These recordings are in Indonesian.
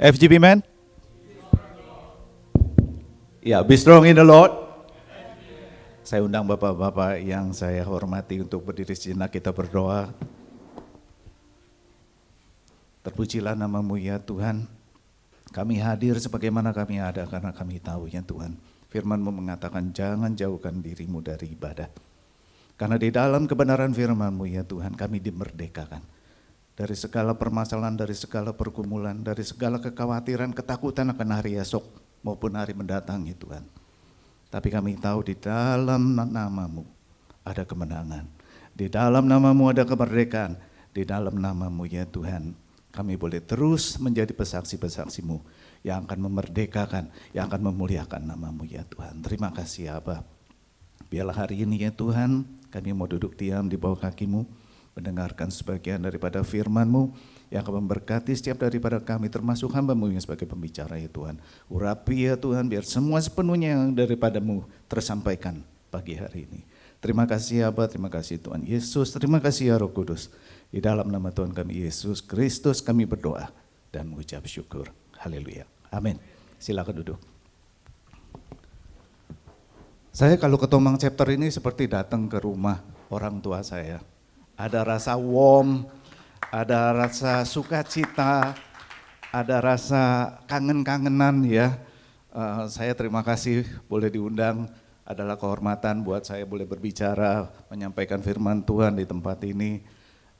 FGB man? Ya, be strong in the Lord. Saya undang bapak-bapak yang saya hormati untuk berdiri sejenak, kita berdoa. Terpujilah nama-Mu ya Tuhan. Kami hadir sebagaimana kami ada karena kami tahu ya Tuhan. Firman-Mu mengatakan jangan jauhkan dirimu dari ibadah. Karena di dalam kebenaran firman-Mu ya Tuhan kami dimerdekakan. Dari segala permasalahan, dari segala pergumulan, dari segala kekhawatiran, ketakutan akan hari esok maupun hari mendatang ya Tuhan. Tapi kami tahu di dalam nama-Mu ada kemenangan. Di dalam nama-Mu ada kemerdekaan. Di dalam nama-Mu ya Tuhan kami boleh terus menjadi pesaksi-pesaksi-Mu yang akan memerdekakan, yang akan memuliakan nama-Mu ya Tuhan. Terima kasih ya Bapa. Biarlah hari ini ya Tuhan kami mau duduk diam di bawah kaki-Mu, mendengarkan sebagian daripada firman-Mu yang akan memberkati setiap daripada kami, termasuk hamba-Mu yang sebagai pembicara ya Tuhan. Urapi ya Tuhan, biar semua sepenuhnya yang daripada-Mu tersampaikan pagi hari ini. Terima kasih ya Bapa, terima kasih Tuhan Yesus, terima kasih ya Roh Kudus. Di dalam nama Tuhan kami Yesus Kristus kami berdoa dan mengucap syukur. Haleluya. Amin. Silakan duduk. Saya kalau ke Tomang chapter ini seperti datang ke rumah orang tua saya. Ada rasa warm, ada rasa sukacita, ada rasa kangen-kangenan ya. Saya terima kasih boleh diundang, adalah kehormatan buat saya boleh berbicara, menyampaikan firman Tuhan di tempat ini.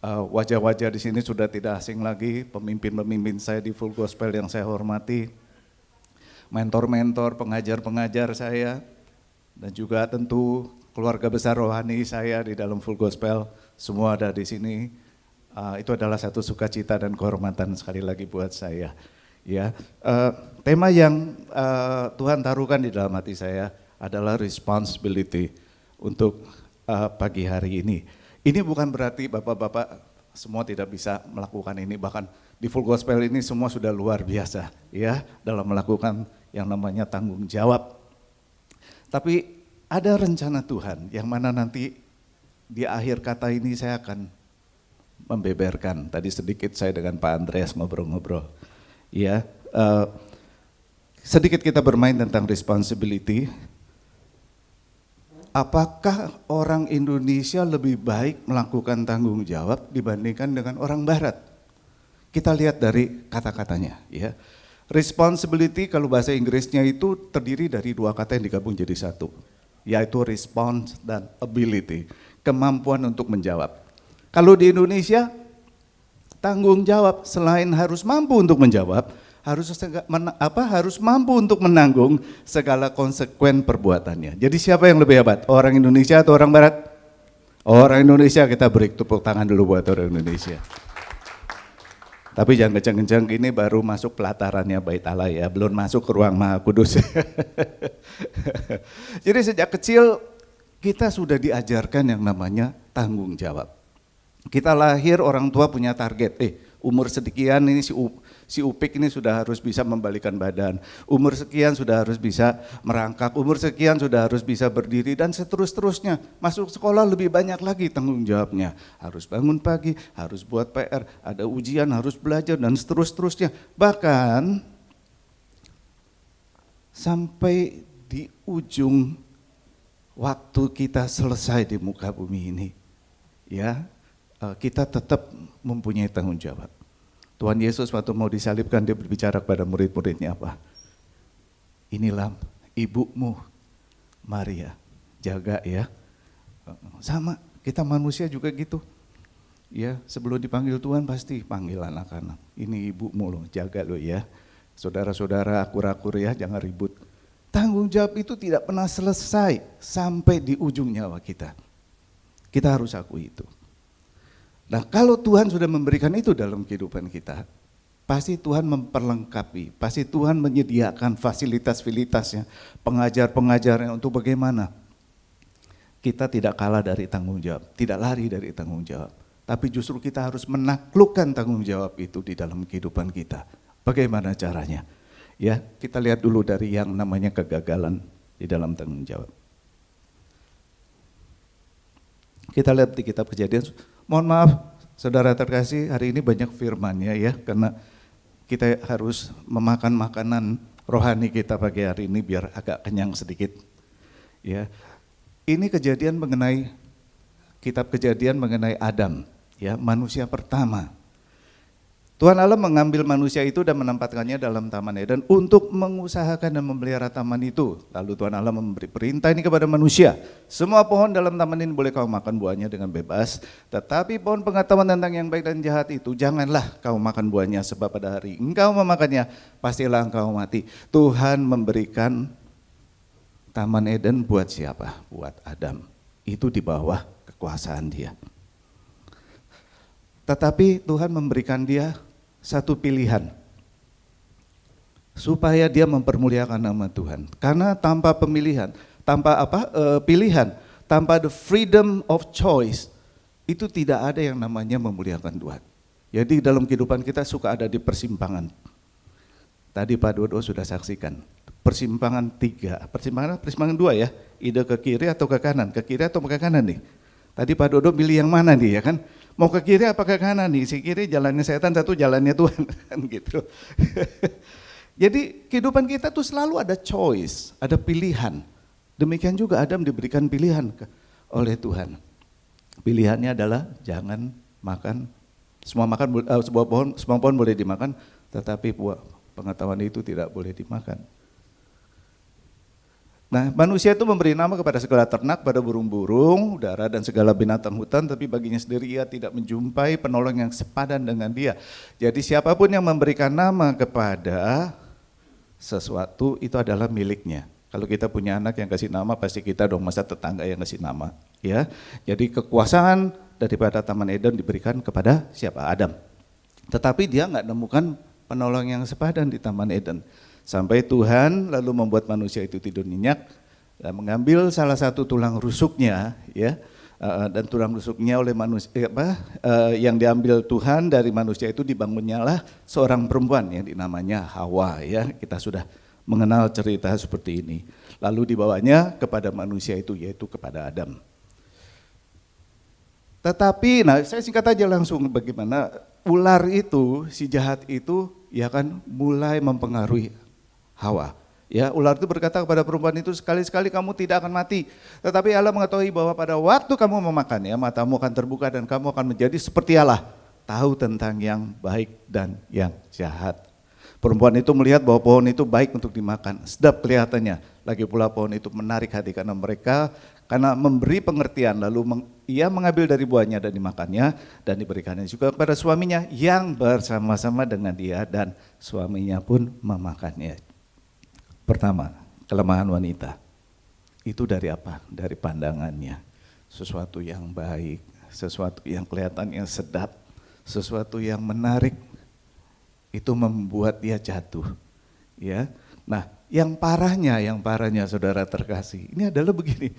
Wajah-wajah di sini sudah tidak asing lagi, pemimpin-pemimpin saya di Full Gospel yang saya hormati, mentor-mentor, pengajar-pengajar saya, dan juga tentu keluarga besar rohani saya di dalam Full Gospel, semua ada di sini. Itu adalah satu sukacita dan kehormatan sekali lagi buat saya. Ya, tema yang Tuhan taruhkan di dalam hati saya adalah responsibility untuk pagi hari ini. Ini bukan berarti bapak-bapak semua tidak bisa melakukan ini, bahkan di Full Gospel ini semua sudah luar biasa ya dalam melakukan yang namanya tanggung jawab. Tapi ada rencana Tuhan yang mana nanti di akhir kata ini saya akan membeberkan. Tadi sedikit saya dengan Pak Andreas ngobrol-ngobrol. Ya, sedikit kita bermain tentang responsibility. Apakah orang Indonesia lebih baik melakukan tanggung jawab dibandingkan dengan orang Barat? Kita lihat dari kata-katanya ya. Responsibility kalau bahasa Inggrisnya itu terdiri dari dua kata yang digabung jadi satu, yaitu response dan ability, kemampuan untuk menjawab. Kalau di Indonesia, tanggung jawab selain harus mampu untuk menjawab, harus mampu untuk menanggung segala konsekuen perbuatannya. Jadi siapa yang lebih hebat? Orang Indonesia atau orang Barat? Orang Indonesia, kita beri tepuk tangan dulu buat orang Indonesia. Tapi jangan kencang-kencang, ini baru masuk pelatarannya Bait Allah ya, belum masuk ke ruang Maha Kudus. Jadi sejak kecil kita sudah diajarkan yang namanya tanggung jawab. Kita lahir orang tua punya target, umur sekian ini si Upik ini sudah harus bisa membalikan badan, umur sekian sudah harus bisa merangkak, umur sekian sudah harus bisa berdiri dan seterusnya. Masuk sekolah lebih banyak lagi tanggung jawabnya, harus bangun pagi, harus buat PR, ada ujian, harus belajar dan seterusnya. Bahkan sampai di ujung waktu kita selesai di muka bumi ini, ya kita tetap mempunyai tanggung jawab. Tuhan Yesus waktu mau disalibkan dia berbicara kepada murid-muridnya apa? Inilah ibumu Maria, jaga ya. Sama, kita manusia juga gitu. Ya, sebelum dipanggil Tuhan pasti panggil anak-anak. Ini ibumu loh, jaga loh ya. Saudara-saudara akur-akur ya, jangan ribut. Tanggung jawab itu tidak pernah selesai sampai di ujung nyawa kita. Kita harus akui itu. Nah kalau Tuhan sudah memberikan itu dalam kehidupan kita, pasti Tuhan memperlengkapi, pasti Tuhan menyediakan fasilitas-fasilitasnya, pengajar-pengajarnya untuk bagaimana kita tidak kalah dari tanggung jawab, tidak lari dari tanggung jawab. Tapi justru kita harus menaklukkan tanggung jawab itu di dalam kehidupan kita. Bagaimana caranya? Ya, kita lihat dulu dari yang namanya kegagalan di dalam tanggung jawab. Kita lihat di kitab Kejadian. Mohon maaf, saudara terkasih, hari ini banyak firman-Nya ya, karena kita harus memakan makanan rohani kita pagi hari ini biar agak kenyang sedikit. Ya, ini kejadian mengenai kitab Kejadian mengenai Adam, ya, manusia pertama. Tuhan Allah mengambil manusia itu dan menempatkannya dalam Taman Eden untuk mengusahakan dan memelihara taman itu. Lalu Tuhan Allah memberi perintah ini kepada manusia. Semua pohon dalam taman ini boleh kau makan buahnya dengan bebas. Tetapi pohon pengetahuan tentang yang baik dan jahat itu janganlah kau makan buahnya, sebab pada hari engkau memakannya pastilah engkau mati. Tuhan memberikan Taman Eden buat siapa? Buat Adam. Itu di bawah kekuasaan dia. Tetapi Tuhan memberikan dia satu pilihan, supaya dia mempermuliakan nama Tuhan. Karena tanpa pemilihan, pilihan, tanpa the freedom of choice, itu tidak ada yang namanya memuliakan Tuhan. Jadi dalam kehidupan kita suka ada di persimpangan. Tadi Pak Dodo sudah saksikan, persimpangan 3, persimpangan 2 ya, ide ke kiri atau ke kanan, ke kiri atau ke kanan nih. Tadi Pak Dodo pilih yang mana nih ya kan? Mau ke kiri apa ke kanan nih? Si kiri jalannya setan, satu jalannya Tuhan kan gitu. Jadi kehidupan kita tuh selalu ada choice, ada pilihan. Demikian juga Adam diberikan pilihan oleh Tuhan. Pilihannya adalah jangan makan semua pohon boleh dimakan, tetapi buah pengetahuan itu tidak boleh dimakan. Nah, manusia itu memberi nama kepada segala ternak, pada burung-burung, udara dan segala binatang hutan, tapi baginya sendiri ia tidak menjumpai penolong yang sepadan dengan dia. Jadi siapapun yang memberikan nama kepada sesuatu itu adalah miliknya. Kalau kita punya anak yang kasih nama, pasti kita dong, masa tetangga yang kasih nama, ya. Jadi kekuasaan daripada Taman Eden diberikan kepada siapa? Adam. Tetapi dia nggak nemukan penolong yang sepadan di Taman Eden. Sampai Tuhan lalu membuat manusia itu tidur nyenyak, dan mengambil salah satu tulang rusuknya, ya, dan tulang rusuknya oleh manusia, yang diambil Tuhan dari manusia itu dibangunnyalah seorang perempuan yang dinamanya Hawa, ya. Kita sudah mengenal cerita seperti ini. Lalu dibawanya kepada manusia itu, yaitu kepada Adam. Tetapi, nah saya singkat aja langsung bagaimana ular itu, si jahat itu, ya kan, mulai mempengaruhi Hawa. Ya, ular itu berkata kepada perempuan itu, sekali-sekali kamu tidak akan mati. Tetapi Allah mengetahui bahwa pada waktu kamu memakan, ya, matamu akan terbuka dan kamu akan menjadi seperti Allah, tahu tentang yang baik dan yang jahat. Perempuan itu melihat bahwa pohon itu baik untuk dimakan, sedap kelihatannya. Lagi pula pohon itu menarik hati karena memberi pengertian, lalu ia mengambil dari buahnya dan dimakannya, dan diberikannya juga kepada suaminya yang bersama-sama dengan dia, dan suaminya pun memakannya. Pertama, kelemahan wanita. Itu dari apa? Dari pandangannya. Sesuatu yang baik, sesuatu yang kelihatannya sedap, sesuatu yang menarik, itu membuat dia jatuh. Ya. Nah, yang parahnya saudara terkasih, ini adalah begini.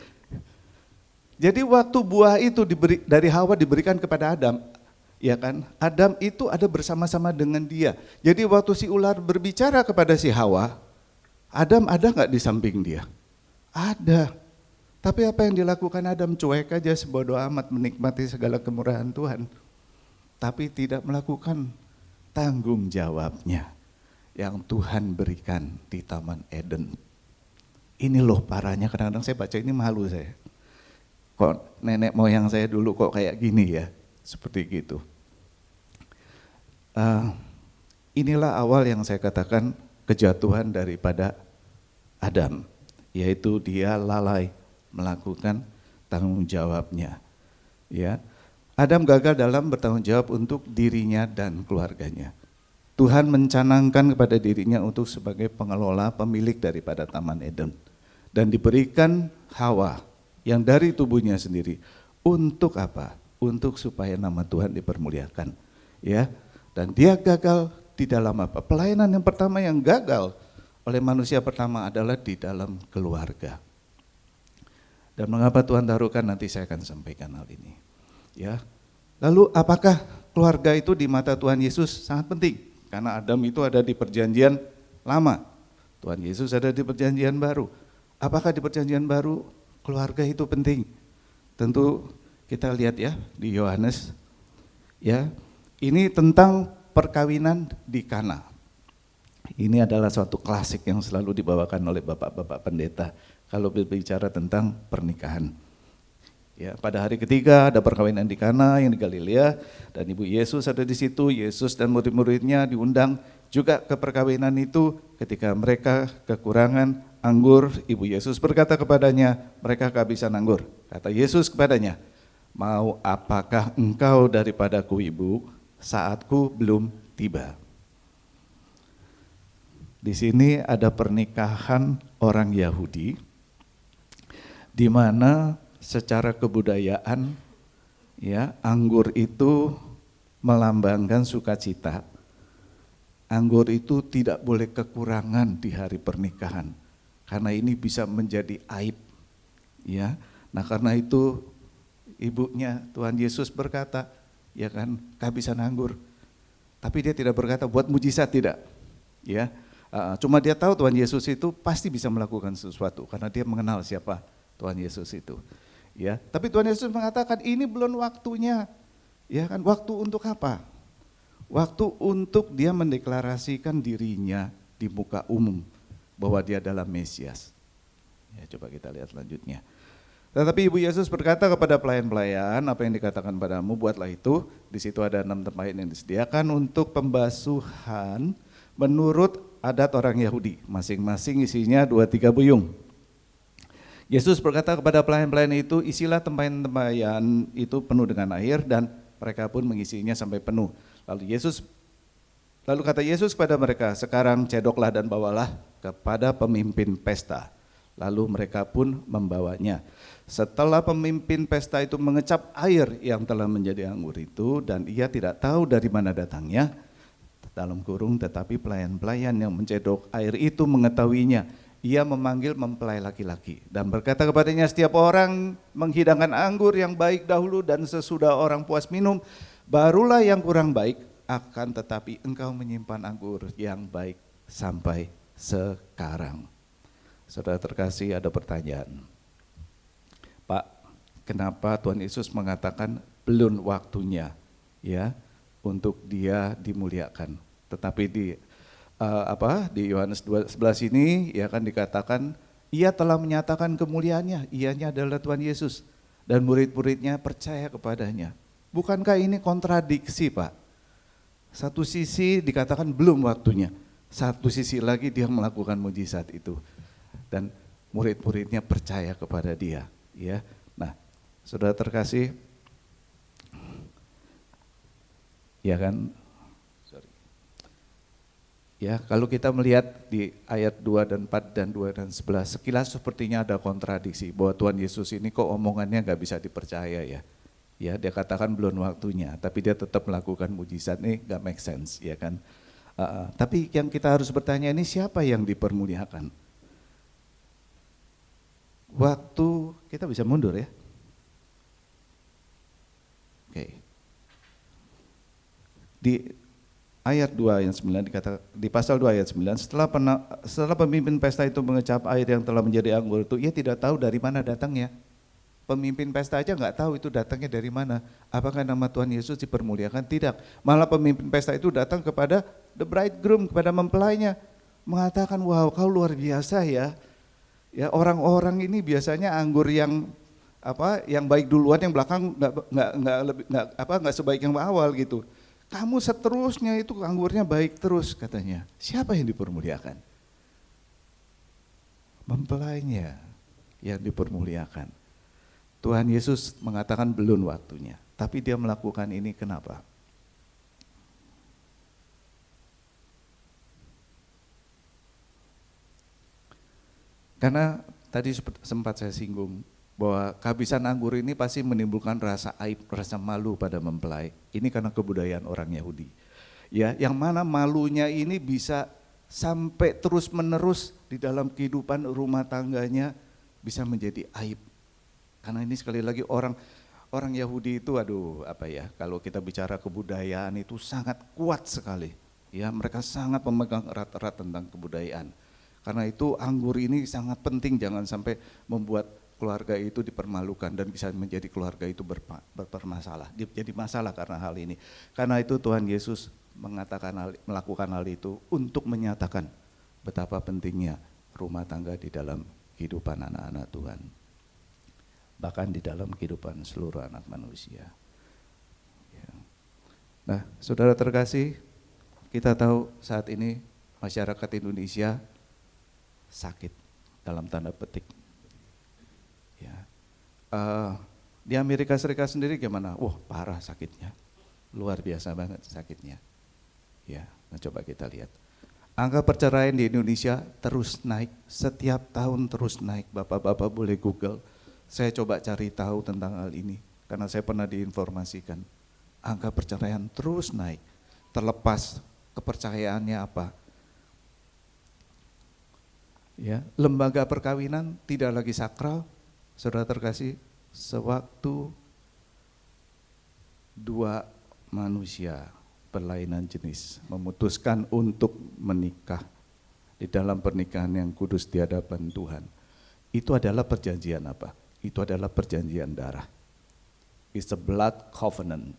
Jadi waktu buah itu dari Hawa diberikan kepada Adam, ya kan? Adam itu ada bersama-sama dengan dia. Jadi waktu si ular berbicara kepada si Hawa, Adam ada nggak di samping dia? Ada. Tapi apa yang dilakukan Adam? Cuek aja, sebodoh amat, menikmati segala kemurahan Tuhan. Tapi tidak melakukan tanggung jawabnya yang Tuhan berikan di Taman Eden. Ini loh parahnya, kadang-kadang saya baca ini malu saya. Kok nenek moyang saya dulu kok kayak gini ya, seperti gitu. Inilah awal yang saya katakan kejatuhan daripada Adam, yaitu dia lalai melakukan tanggung jawabnya. Ya, Adam gagal dalam bertanggung jawab untuk dirinya dan keluarganya. Tuhan mencanangkan kepada dirinya untuk sebagai pengelola, pemilik daripada Taman Eden, dan diberikan Hawa yang dari tubuhnya sendiri. Untuk apa? Untuk supaya nama Tuhan dipermuliakan. Ya, dan dia gagal di dalam apa? Pelayanan yang pertama yang gagal oleh manusia pertama adalah di dalam keluarga. Dan mengapa Tuhan taruhkan, nanti saya akan sampaikan hal ini. Ya. Lalu apakah keluarga itu di mata Tuhan Yesus sangat penting? Karena Adam itu ada di perjanjian lama, Tuhan Yesus ada di perjanjian baru. Apakah di perjanjian baru keluarga itu penting? Tentu kita lihat ya di Yohanes, ya, ini tentang perkawinan di Kana. Ini adalah suatu klasik yang selalu dibawakan oleh bapak-bapak pendeta kalau berbicara tentang pernikahan. Ya, pada hari ketiga ada perkawinan di Kana yang di Galilea dan Ibu Yesus ada di situ. Yesus dan murid-muridnya diundang juga ke perkawinan itu. Ketika mereka kekurangan anggur, Ibu Yesus berkata kepadanya, mereka kehabisan anggur. Kata Yesus kepadanya, mau apakah engkau daripadaku Ibu, saatku belum tiba. Di sini ada pernikahan orang Yahudi, di mana secara kebudayaan, ya, anggur itu melambangkan sukacita. Anggur itu tidak boleh kekurangan di hari pernikahan, karena ini bisa menjadi aib. Ya, nah karena itu ibunya Tuhan Yesus berkata, ya kan, kehabisan anggur. Tapi dia tidak berkata buat mujizat, tidak. Ya. Cuma dia tahu Tuhan Yesus itu pasti bisa melakukan sesuatu karena dia mengenal siapa Tuhan Yesus itu. Ya, tapi Tuhan Yesus mengatakan ini belum waktunya. Ya kan, waktu untuk apa? Waktu untuk dia mendeklarasikan dirinya di muka umum bahwa dia adalah Mesias. Ya, coba kita lihat selanjutnya. Tetapi Ibu Yesus berkata kepada pelayan-pelayan, apa yang dikatakan padamu buatlah itu. Di situ ada 6 tempat yang disediakan untuk pembasuhan menurut adat orang Yahudi, masing-masing isinya 2-3 buyung. Yesus berkata kepada pelayan-pelayan itu, isilah tempayan-tempayan itu penuh dengan air, dan mereka pun mengisinya sampai penuh. Lalu kata Yesus kepada mereka, sekarang cedoklah dan bawalah kepada pemimpin pesta. Lalu mereka pun membawanya. Setelah pemimpin pesta itu mengecap air yang telah menjadi anggur itu, dan ia tidak tahu dari mana datangnya, dalam kurung, tetapi pelayan-pelayan yang mencedok air itu mengetahuinya. Ia memanggil mempelai laki-laki dan berkata kepadanya, setiap orang menghidangkan anggur yang baik dahulu dan sesudah orang puas minum, barulah yang kurang baik, akan tetapi engkau menyimpan anggur yang baik sampai sekarang. Saudara terkasih, ada pertanyaan. Pak, kenapa Tuhan Yesus mengatakan belum waktunya, ya, untuk dia dimuliakan? Tetapi di Yohanes 2:11 ini ya kan dikatakan ia telah menyatakan kemuliaannya, ianya adalah Tuhan Yesus, dan murid-muridnya percaya kepadanya. Bukankah ini kontradiksi, Pak? Satu sisi dikatakan belum waktunya, satu sisi lagi dia melakukan mujizat itu dan murid-muridnya percaya kepada dia, ya. Nah, saudara terkasih, ya kan, ya, kalau kita melihat di ayat 2 dan 4 dan 2 dan 11, sekilas sepertinya ada kontradiksi bahwa Tuhan Yesus ini kok omongannya nggak bisa dipercaya ya. Ya, dia katakan belum waktunya, tapi dia tetap melakukan mujizat, ini nggak make sense, ya kan. Tapi yang kita harus bertanya ini siapa yang dipermuliakan? Waktu kita bisa mundur ya. Oke. Di ayat 2 ayat 9 dikatakan, di pasal 2 ayat 9, setelah pemimpin pesta itu mengecap air yang telah menjadi anggur itu, ia tidak tahu dari mana datangnya. Pemimpin pesta aja nggak tahu itu datangnya dari mana. Apakah nama Tuhan Yesus dipermuliakan? Tidak. Malah pemimpin pesta itu datang kepada the bridegroom, kepada mempelainya, mengatakan, wow, kau luar biasa ya. Ya, orang-orang ini biasanya anggur yang baik duluan, yang belakang nggak sebaik yang awal gitu. Kamu seterusnya itu anggurnya baik terus katanya. Siapa yang dipermuliakan? Mempelainya yang dipermuliakan. Tuhan Yesus mengatakan belum waktunya, tapi dia melakukan ini kenapa? Karena tadi sempat saya singgung bahwa kehabisan anggur ini pasti menimbulkan rasa aib, rasa malu pada mempelai. Ini karena kebudayaan orang Yahudi. Ya, yang mana malunya ini bisa sampai terus-menerus di dalam kehidupan rumah tangganya bisa menjadi aib. Karena ini sekali lagi orang Yahudi itu kalau kita bicara kebudayaan itu sangat kuat sekali. Ya, mereka sangat memegang erat-erat tentang kebudayaan. Karena itu anggur ini sangat penting, jangan sampai membuat keluarga itu dipermalukan dan bisa menjadi keluarga itu bermasalah. Jadi masalah karena hal ini. Karena itu Tuhan Yesus melakukan hal itu untuk menyatakan betapa pentingnya rumah tangga di dalam kehidupan anak-anak Tuhan, bahkan di dalam kehidupan seluruh anak manusia. Ya. Nah, saudara terkasih, kita tahu saat ini masyarakat Indonesia sakit dalam tanda petik. Ya. Di Amerika Serikat sendiri gimana? Wah, parah sakitnya, luar biasa banget sakitnya. Ya, nah coba kita lihat. Angka perceraian di Indonesia terus naik, setiap tahun terus naik. Bapak-bapak boleh Google, saya coba cari tahu tentang hal ini, karena saya pernah diinformasikan. Angka perceraian terus naik, terlepas kepercayaannya apa. Ya, lembaga perkawinan tidak lagi sakral, saudara terkasih, sewaktu dua manusia berlainan jenis memutuskan untuk menikah di dalam pernikahan yang kudus di hadapan Tuhan, itu adalah perjanjian apa? Itu adalah perjanjian darah. It's a blood covenant.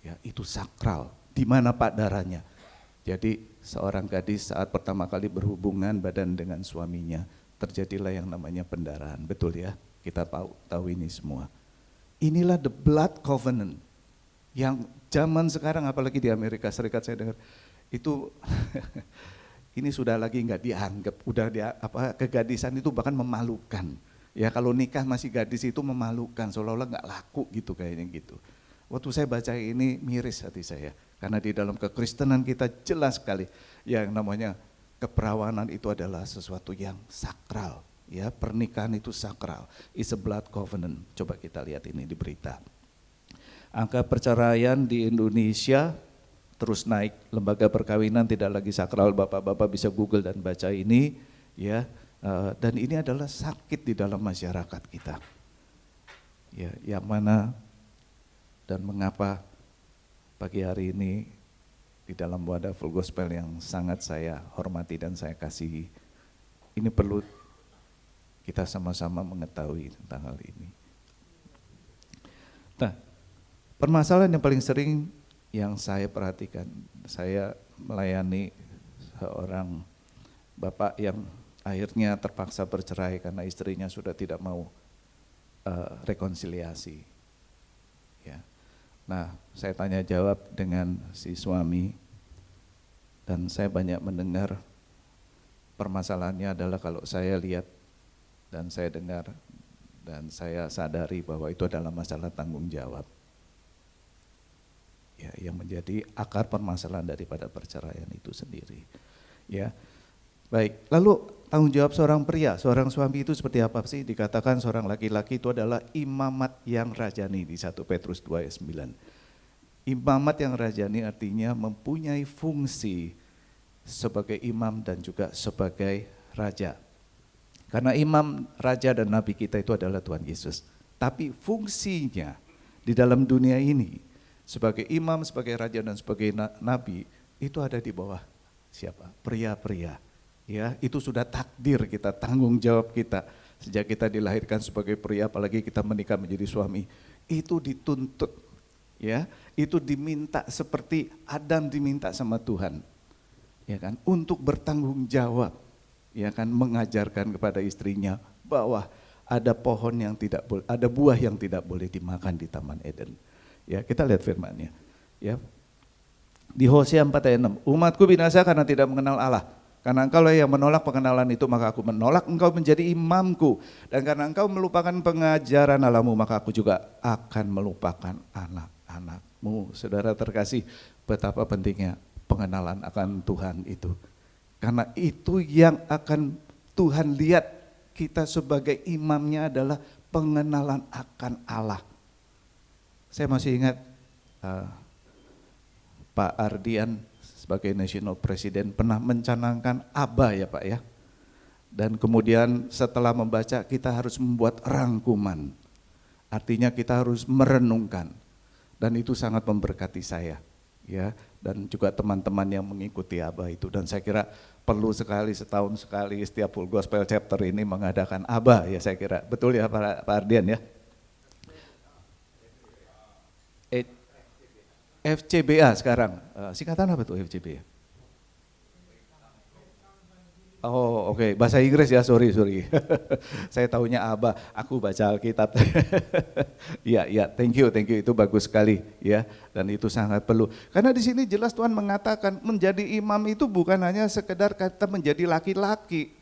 Ya, itu sakral. Di mana Pak darahnya? Jadi seorang gadis saat pertama kali berhubungan badan dengan suaminya, terjadilah yang namanya pendarahan. Betul ya? Kita tahu ini semua. Inilah the blood covenant yang zaman sekarang, apalagi di Amerika Serikat saya dengar itu ini sudah lagi nggak dianggap, kegadisan itu bahkan memalukan. Ya, kalau nikah masih gadis itu memalukan, seolah-olah nggak laku gitu kayaknya gitu. Waktu saya baca ini miris hati saya, karena di dalam kekristenan kita jelas sekali yang namanya keperawanan itu adalah sesuatu yang sakral. Ya, pernikahan itu sakral, it's a blood covenant. Coba kita lihat ini di berita. Angka perceraian di Indonesia terus naik, lembaga perkawinan tidak lagi sakral. Bapak-bapak bisa Google dan baca ini, ya. Dan ini adalah sakit di dalam masyarakat kita. Ya, yang mana dan mengapa pagi hari ini di dalam wadah Full Gospel yang sangat saya hormati dan saya kasihi, ini perlu kita sama-sama mengetahui tentang hal ini. Nah, permasalahan yang paling sering yang saya perhatikan, saya melayani seorang bapak yang akhirnya terpaksa bercerai karena istrinya sudah tidak mau rekonsiliasi. Ya. Nah, saya tanya jawab dengan si suami dan saya banyak mendengar permasalahannya adalah kalau saya lihat dan saya dengar dan saya sadari bahwa itu adalah masalah tanggung jawab. Ya, yang menjadi akar permasalahan daripada perceraian itu sendiri. Ya. Baik, lalu tanggung jawab seorang pria, seorang suami itu seperti apa sih? Dikatakan seorang laki-laki itu adalah imamat yang rajani di 1 Petrus 2 ayat 9. Imamat yang rajani artinya mempunyai fungsi sebagai imam dan juga sebagai raja. Karena imam, raja dan nabi kita itu adalah Tuhan Yesus. Tapi fungsinya di dalam dunia ini sebagai imam, sebagai raja dan sebagai nabi itu ada di bawah siapa? Pria-pria. Ya, itu sudah takdir kita, tanggung jawab kita. Sejak kita dilahirkan sebagai pria, apalagi kita menikah menjadi suami, itu dituntut. Ya, itu diminta seperti Adam diminta sama Tuhan. Ya kan, untuk bertanggung jawab. Ya kan, mengajarkan kepada istrinya bahwa ada pohon yang tidak boleh, ada buah yang tidak boleh dimakan di Taman Eden. Ya, kita lihat firman-Nya. Ya. Di Hosea 4 ayat 6, umatku binasa karena tidak mengenal Allah. Karena engkau yang menolak pengenalan itu, maka aku menolak engkau menjadi imamku. Dan karena engkau melupakan pengajaran Allahmu, maka aku juga akan melupakan anak-anakmu. Saudara terkasih, betapa pentingnya pengenalan akan Tuhan itu. Karena itu yang akan Tuhan lihat, kita sebagai imamnya adalah pengenalan akan Allah. Saya masih ingat Pak Ardian sebagai National President pernah mencanangkan ABA ya Pak ya. Dan kemudian setelah membaca kita harus membuat rangkuman. Artinya kita harus merenungkan. Dan itu sangat memberkati saya. Ya, dan juga teman-teman yang mengikuti ABA itu, dan saya kira perlu sekali setahun sekali setiap Full Gospel Chapter ini mengadakan ABA ya, saya kira betul ya Pak Ardian ya. FCBA sekarang. Singkatan apa tuh FCBA? Oh oke, bahasa Inggris ya, sorry. Saya taunya ABA, aku baca Alkitab. Iya, thank you, itu bagus sekali ya. Dan itu sangat perlu. Karena di sini jelas Tuhan mengatakan menjadi imam itu bukan hanya sekedar kata menjadi laki-laki.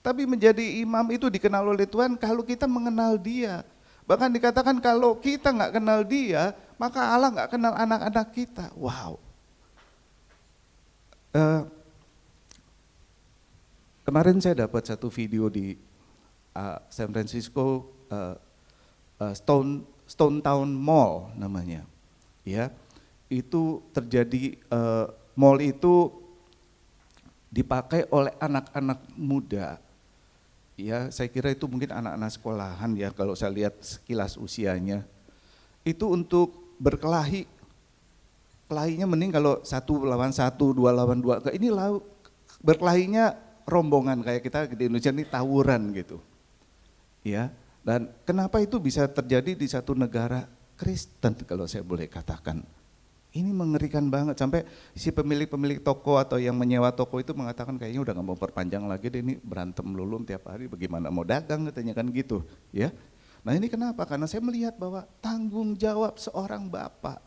Tapi menjadi imam itu dikenal oleh Tuhan kalau kita mengenal Dia. Bahkan dikatakan kalau kita nggak kenal Dia, maka Allah nggak kenal anak-anak kita. Wow. Kemarin saya dapat satu video di San Francisco, Stone Town Mall namanya. Ya, itu terjadi, mall itu dipakai oleh anak-anak muda. Ya, saya kira itu mungkin anak-anak sekolahan ya kalau saya lihat sekilas usianya. Itu untuk berkelahi. Kelahinya mending kalau 1 lawan 1, 2 lawan 2. Ini berkelahinya rombongan kayak kita di Indonesia ini tawuran gitu. Ya. Dan kenapa itu bisa terjadi di satu negara Kristen kalau saya boleh katakan. Ini mengerikan banget sampai si pemilik toko atau yang menyewa toko itu mengatakan kayaknya udah gak mau perpanjang lagi deh, ini berantem melulu tiap hari, bagaimana mau dagang katanya kan gitu ya. Nah ini kenapa? Karena saya melihat bahwa tanggung jawab seorang bapak,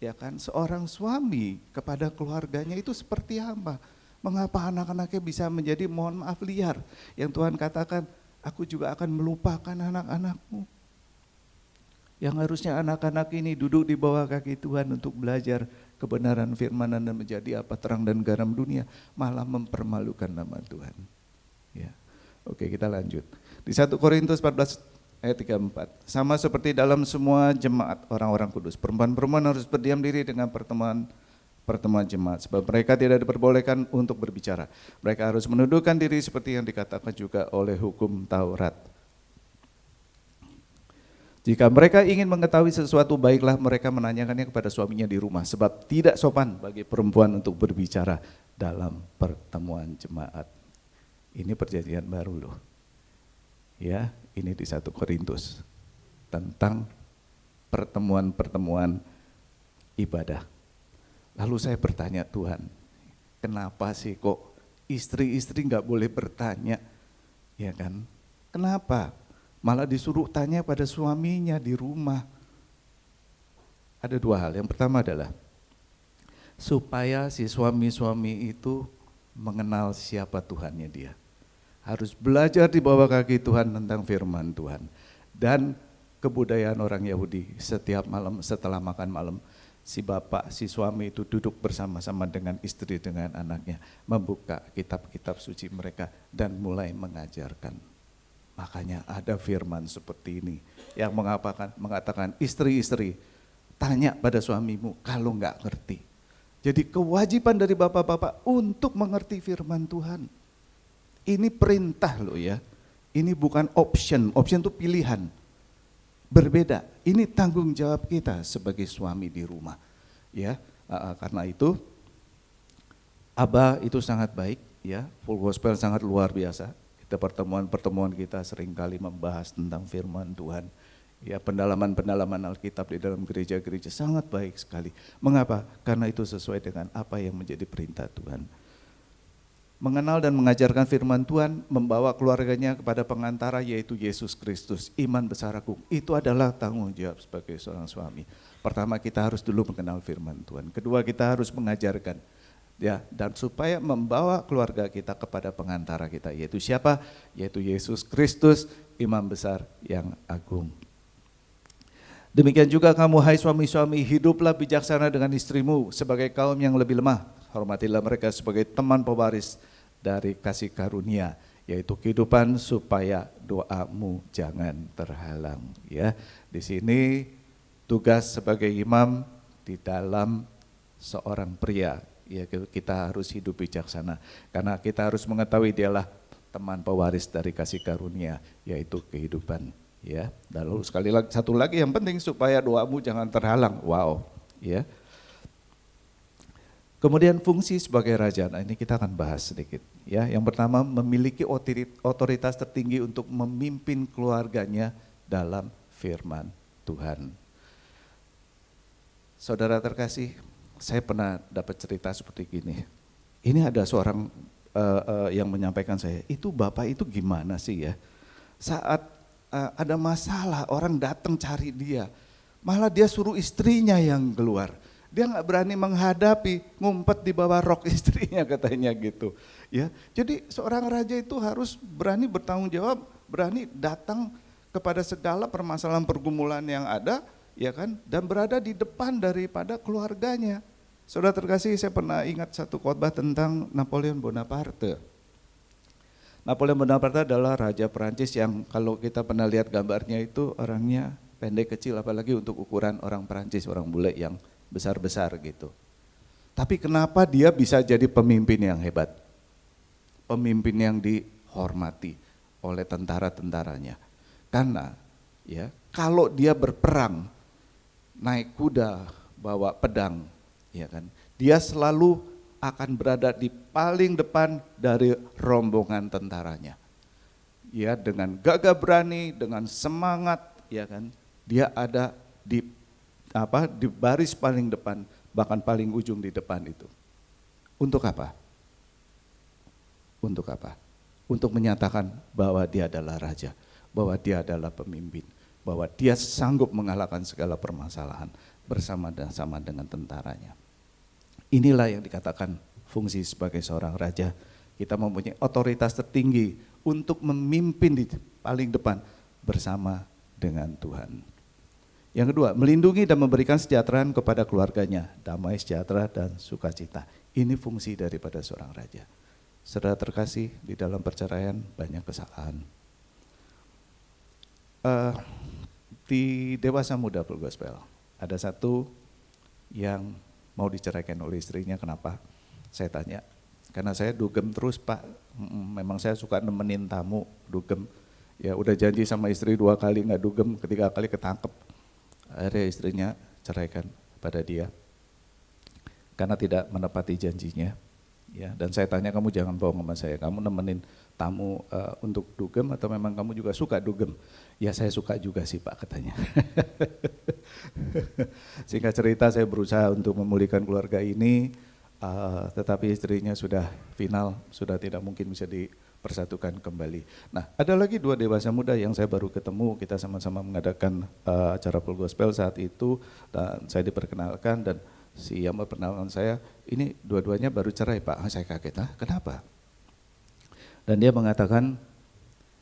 ya kan, seorang suami kepada keluarganya itu seperti apa? Mengapa anak-anaknya bisa menjadi mohon maaf liar? Yang Tuhan katakan, aku juga akan melupakan anak-anakmu. Yang harusnya anak-anak ini duduk di bawah kaki Tuhan untuk belajar kebenaran firman dan menjadi apa terang dan garam dunia, malah mempermalukan nama Tuhan. Ya. Oke, kita lanjut. Di 1 Korintus 14 ayat 34. Sama seperti dalam semua jemaat orang-orang kudus, perempuan-perempuan harus berdiam diri dengan pertemuan jemaat, sebab mereka tidak diperbolehkan untuk berbicara. Mereka harus menundukkan diri seperti yang dikatakan juga oleh hukum Taurat. Jika mereka ingin mengetahui sesuatu, baiklah mereka menanyakannya kepada suaminya di rumah, sebab tidak sopan bagi perempuan untuk berbicara dalam pertemuan jemaat. Ini perjanjian baru loh. Ya, ini di 1 Korintus tentang pertemuan-pertemuan ibadah. Lalu saya bertanya, Tuhan, kenapa sih kok istri-istri nggak boleh bertanya, ya kan? Kenapa? Malah disuruh tanya pada suaminya di rumah. Ada 2 hal. Yang pertama adalah supaya si suami-suami itu mengenal siapa Tuhannya dia. Harus belajar di bawah kaki Tuhan tentang firman Tuhan. Dan kebudayaan orang Yahudi, setiap malam setelah makan malam, si bapak, si suami itu duduk bersama-sama dengan istri, dengan anaknya, membuka kitab-kitab suci mereka dan mulai mengajarkan. Makanya ada firman seperti ini yang mengatakan istri-istri tanya pada suamimu kalau enggak ngerti. Jadi kewajiban dari bapak-bapak untuk mengerti firman Tuhan. Ini perintah loh ya, ini bukan option itu pilihan. Berbeda, ini tanggung jawab kita sebagai suami di rumah. Ya, karena itu Abah itu sangat baik ya, Full Gospel sangat luar biasa. Kita pertemuan kita seringkali membahas tentang firman Tuhan. Ya, pendalaman Alkitab di dalam gereja-gereja sangat baik sekali. Mengapa? Karena itu sesuai dengan apa yang menjadi perintah Tuhan. Mengenal dan mengajarkan firman Tuhan, membawa keluarganya kepada pengantara yaitu Yesus Kristus, iman besar agung. Itu adalah tanggung jawab sebagai seorang suami. Pertama, kita harus dulu mengenal firman Tuhan. Kedua, kita harus mengajarkan. Ya, dan supaya membawa keluarga kita kepada pengantara kita, yaitu siapa? Yaitu Yesus Kristus, imam besar yang agung. Demikian juga kamu hai suami-suami, hiduplah bijaksana dengan istrimu sebagai kaum yang lebih lemah. Hormatilah mereka sebagai teman pewaris dari kasih karunia, yaitu kehidupan, supaya doamu jangan terhalang. Ya, di sini tugas sebagai imam di dalam seorang pria. Ya, kita harus hidup bijaksana karena kita harus mengetahui dialah teman pewaris dari kasih karunia, yaitu kehidupan. Ya, lalu satu lagi yang penting supaya doamu jangan terhalang. Wow, ya. Kemudian fungsi sebagai raja. Nah, ini kita akan bahas sedikit. Ya, yang pertama memiliki otoritas tertinggi untuk memimpin keluarganya dalam firman Tuhan. Saudara terkasih, saya pernah dapat cerita seperti gini. Ini ada seorang yang menyampaikan saya, itu Bapak itu gimana sih ya? Saat ada masalah, orang datang cari dia, malah dia suruh istrinya yang keluar. Dia nggak berani menghadapi, ngumpet di bawah rok istrinya katanya gitu. Ya, jadi seorang raja itu harus berani bertanggung jawab, berani datang kepada segala permasalahan pergumulan yang ada, ya kan, dan berada di depan daripada keluarganya. Saudara terkasih, saya pernah ingat satu khotbah tentang Napoleon Bonaparte. Napoleon Bonaparte adalah raja Perancis yang kalau kita pernah lihat gambarnya itu orangnya pendek kecil, apalagi untuk ukuran orang Perancis, orang bule yang besar-besar gitu. Tapi kenapa dia bisa jadi pemimpin yang hebat? Pemimpin yang dihormati oleh tentara-tentaranya. Karena ya, kalau dia berperang, naik kuda, bawa pedang, ya kan, dia selalu akan berada di paling depan dari rombongan tentaranya. Ya, dengan gagah berani, dengan semangat, ya kan, dia ada di baris paling depan, bahkan paling ujung di depan itu. Untuk apa? Untuk apa? Untuk menyatakan bahwa dia adalah raja, bahwa dia adalah pemimpin, bahwa dia sanggup mengalahkan segala permasalahan bersama-sama dengan tentaranya. Inilah yang dikatakan fungsi sebagai seorang raja. Kita mempunyai otoritas tertinggi untuk memimpin di paling depan bersama dengan Tuhan. Yang kedua, melindungi dan memberikan kesejahteraan kepada keluarganya, damai, sejahtera, dan sukacita. Ini fungsi daripada seorang raja. Saudara terkasih, di dalam perceraian banyak kesalahan. Di Dewasa Muda Full Gospel, ada satu yang mau diceraikan oleh istrinya. Kenapa? Saya tanya, karena saya dugem terus Pak, memang saya suka nemenin tamu dugem. Ya udah janji sama istri 2 kali nggak dugem, ketiga kali ketangkep. Akhirnya istrinya ceraikan pada dia karena tidak menepati janjinya. Ya, dan saya tanya, kamu jangan bohong sama saya, kamu nemenin tamu untuk dugem atau memang kamu juga suka dugem? Ya saya suka juga sih Pak, katanya. Singkat cerita, saya berusaha untuk memulihkan keluarga ini, tetapi istrinya sudah final, sudah tidak mungkin bisa dipersatukan kembali. Nah, ada lagi 2 dewasa muda yang saya baru ketemu, kita sama-sama mengadakan acara Full Gospel saat itu, dan saya diperkenalkan, dan si yang memperkenalkan saya, ini dua-duanya baru cerai Pak. Saya kaget, kenapa? Dan dia mengatakan,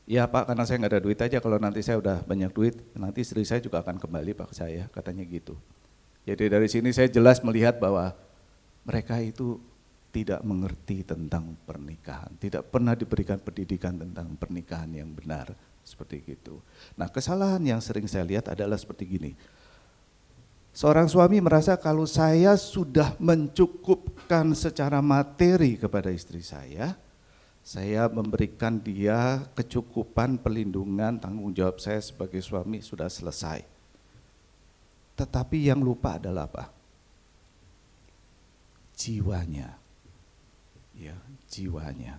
ya Pak, karena saya nggak ada duit aja, kalau nanti saya udah banyak duit, nanti istri saya juga akan kembali Pak ke saya, katanya gitu. Jadi dari sini saya jelas melihat bahwa mereka itu tidak mengerti tentang pernikahan, tidak pernah diberikan pendidikan tentang pernikahan yang benar, seperti gitu. Nah, kesalahan yang sering saya lihat adalah seperti gini. Seorang suami merasa kalau saya sudah mencukupkan secara materi kepada istri saya memberikan dia kecukupan, perlindungan, tanggung jawab saya sebagai suami sudah selesai. Tetapi yang lupa adalah apa? Jiwanya. Ya, jiwanya.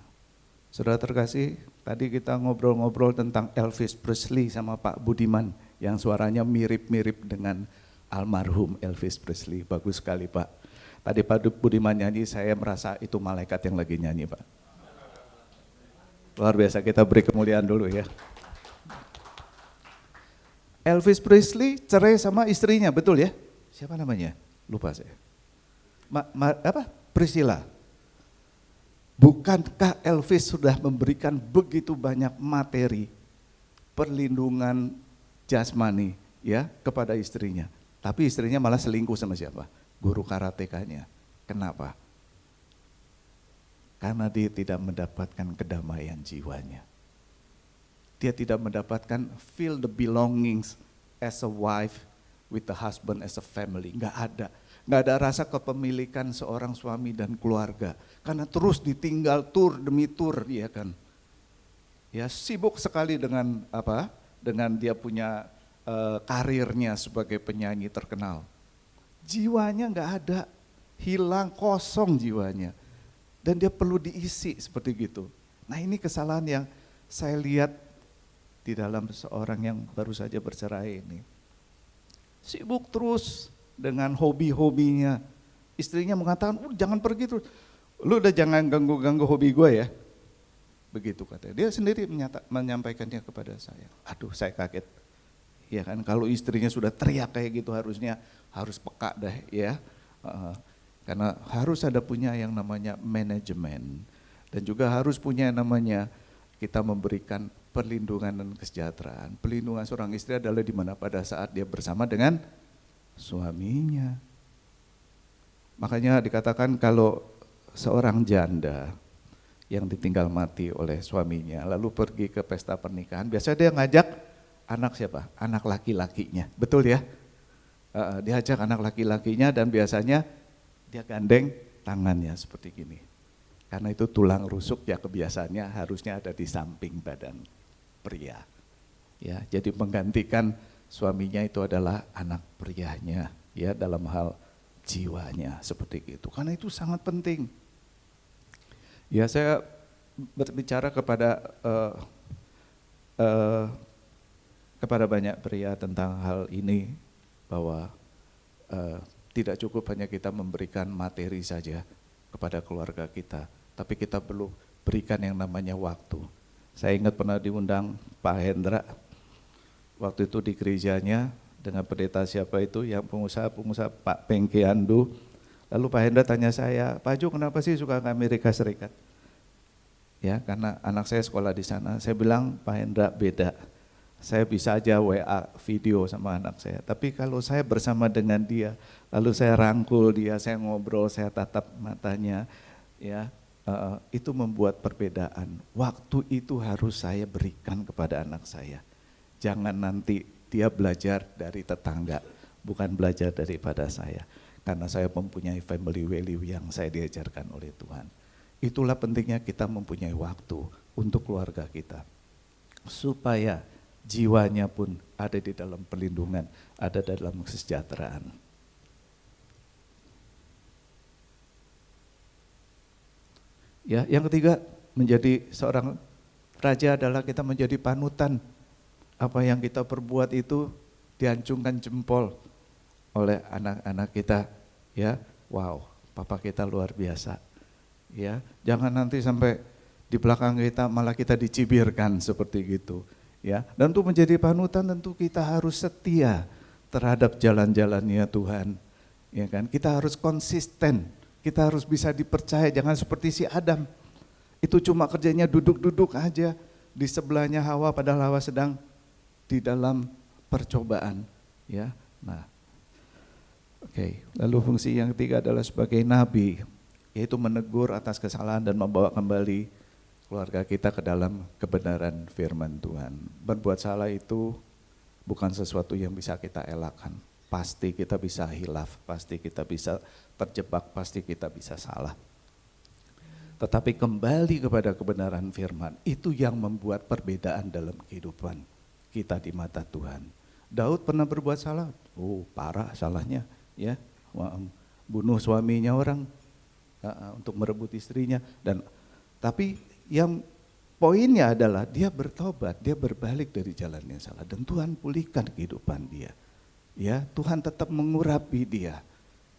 Saudara terkasih, tadi kita ngobrol-ngobrol tentang Elvis Presley sama Pak Budiman yang suaranya mirip-mirip dengan almarhum Elvis Presley. Bagus sekali Pak. Tadi Pak Budiman nyanyi, saya merasa itu malaikat yang lagi nyanyi Pak. Luar biasa, kita beri kemuliaan dulu ya. Elvis Presley cerai sama istrinya, betul ya? Siapa namanya? Lupa saya. Priscilla. Bukankah Elvis sudah memberikan begitu banyak materi, perlindungan jasmani ya kepada istrinya? Tapi istrinya malah selingkuh sama siapa? Guru karatekanya. Kenapa? Karena dia tidak mendapatkan kedamaian jiwanya. Dia tidak mendapatkan feel the belongings as a wife with the husband as a family. Nggak ada. Nggak ada rasa kepemilikan seorang suami dan keluarga. Karena terus ditinggal tur demi tur, ya kan. Ya, sibuk sekali dengan apa? Dengan dia punya karirnya sebagai penyanyi terkenal. Jiwanya nggak ada, hilang, kosong jiwanya. Dan dia perlu diisi seperti gitu. Nah, ini kesalahan yang saya lihat di dalam seorang yang baru saja bercerai ini. Sibuk terus dengan hobi-hobinya. Istrinya mengatakan, jangan pergi terus, lu udah jangan ganggu-ganggu hobi gue ya. Begitu katanya, dia sendiri menyampaikannya kepada saya. Aduh, saya kaget. Ya kan, kalau istrinya sudah teriak kayak gitu harusnya harus peka deh ya. Karena harus ada punya yang namanya manajemen. Dan juga harus punya yang namanya kita memberikan perlindungan dan kesejahteraan. Perlindungan seorang istri adalah di mana pada saat dia bersama dengan suaminya. Makanya dikatakan kalau seorang janda yang ditinggal mati oleh suaminya lalu pergi ke pesta pernikahan, biasanya dia ngajak anak siapa? Anak laki-lakinya, betul ya? Diajak anak laki-lakinya dan biasanya dia gandeng tangannya seperti gini. Karena itu tulang rusuk ya kebiasaannya harusnya ada di samping badan pria. Ya, jadi menggantikan suaminya itu adalah anak prianya ya dalam hal jiwanya seperti itu. Karena itu sangat penting. Ya, saya berbicara kepada banyak pria tentang hal ini bahwa tidak cukup hanya kita memberikan materi saja kepada keluarga kita, tapi kita perlu berikan yang namanya waktu. Saya ingat pernah diundang Pak Hendra, waktu itu di gerejanya dengan pendeta siapa itu, yang pengusaha Pak Pengki Andu. Lalu Pak Hendra tanya saya, Pak Jo kenapa sih suka ke Amerika Serikat? Ya karena anak saya sekolah di sana. Saya bilang Pak Hendra beda, saya bisa aja WA video sama anak saya, tapi kalau saya bersama dengan dia, lalu saya rangkul dia, saya ngobrol, saya tatap matanya, ya itu membuat perbedaan. Waktu itu harus saya berikan kepada anak saya. Jangan nanti dia belajar dari tetangga, bukan belajar daripada saya. Karena saya mempunyai family value yang saya diajarkan oleh Tuhan. Itulah pentingnya kita mempunyai waktu untuk keluarga kita. Supaya jiwanya pun ada di dalam perlindungan, ada dalam kesejahteraan. Ya, yang ketiga, menjadi seorang raja adalah kita menjadi panutan. Apa yang kita perbuat itu diancungkan jempol oleh anak-anak kita. Ya, wow, papa kita luar biasa. Ya, jangan nanti sampai di belakang kita malah kita dicibirkan seperti gitu. Ya, dan untuk menjadi panutan tentu kita harus setia terhadap jalan-jalannya Tuhan. Ya kan, kita harus konsisten. Kita harus bisa dipercaya, jangan seperti si Adam. Itu cuma kerjanya duduk-duduk aja di sebelahnya Hawa, padahal Hawa sedang di dalam percobaan. Ya, nah, oke. Lalu fungsi yang ketiga adalah sebagai nabi, yaitu menegur atas kesalahan dan membawa kembali keluarga kita ke dalam kebenaran firman Tuhan. Berbuat salah itu bukan sesuatu yang bisa kita elakkan. Pasti kita bisa hilaf, pasti kita bisa terjebak, pasti kita bisa salah. Tetapi kembali kepada kebenaran firman, itu yang membuat perbedaan dalam kehidupan kita di mata Tuhan. Daud pernah berbuat salah, parah salahnya, ya, bunuh suaminya orang untuk merebut istrinya. Tapi yang poinnya adalah dia bertobat, dia berbalik dari jalan yang salah, dan Tuhan pulihkan kehidupan dia. Ya, Tuhan tetap mengurapi dia.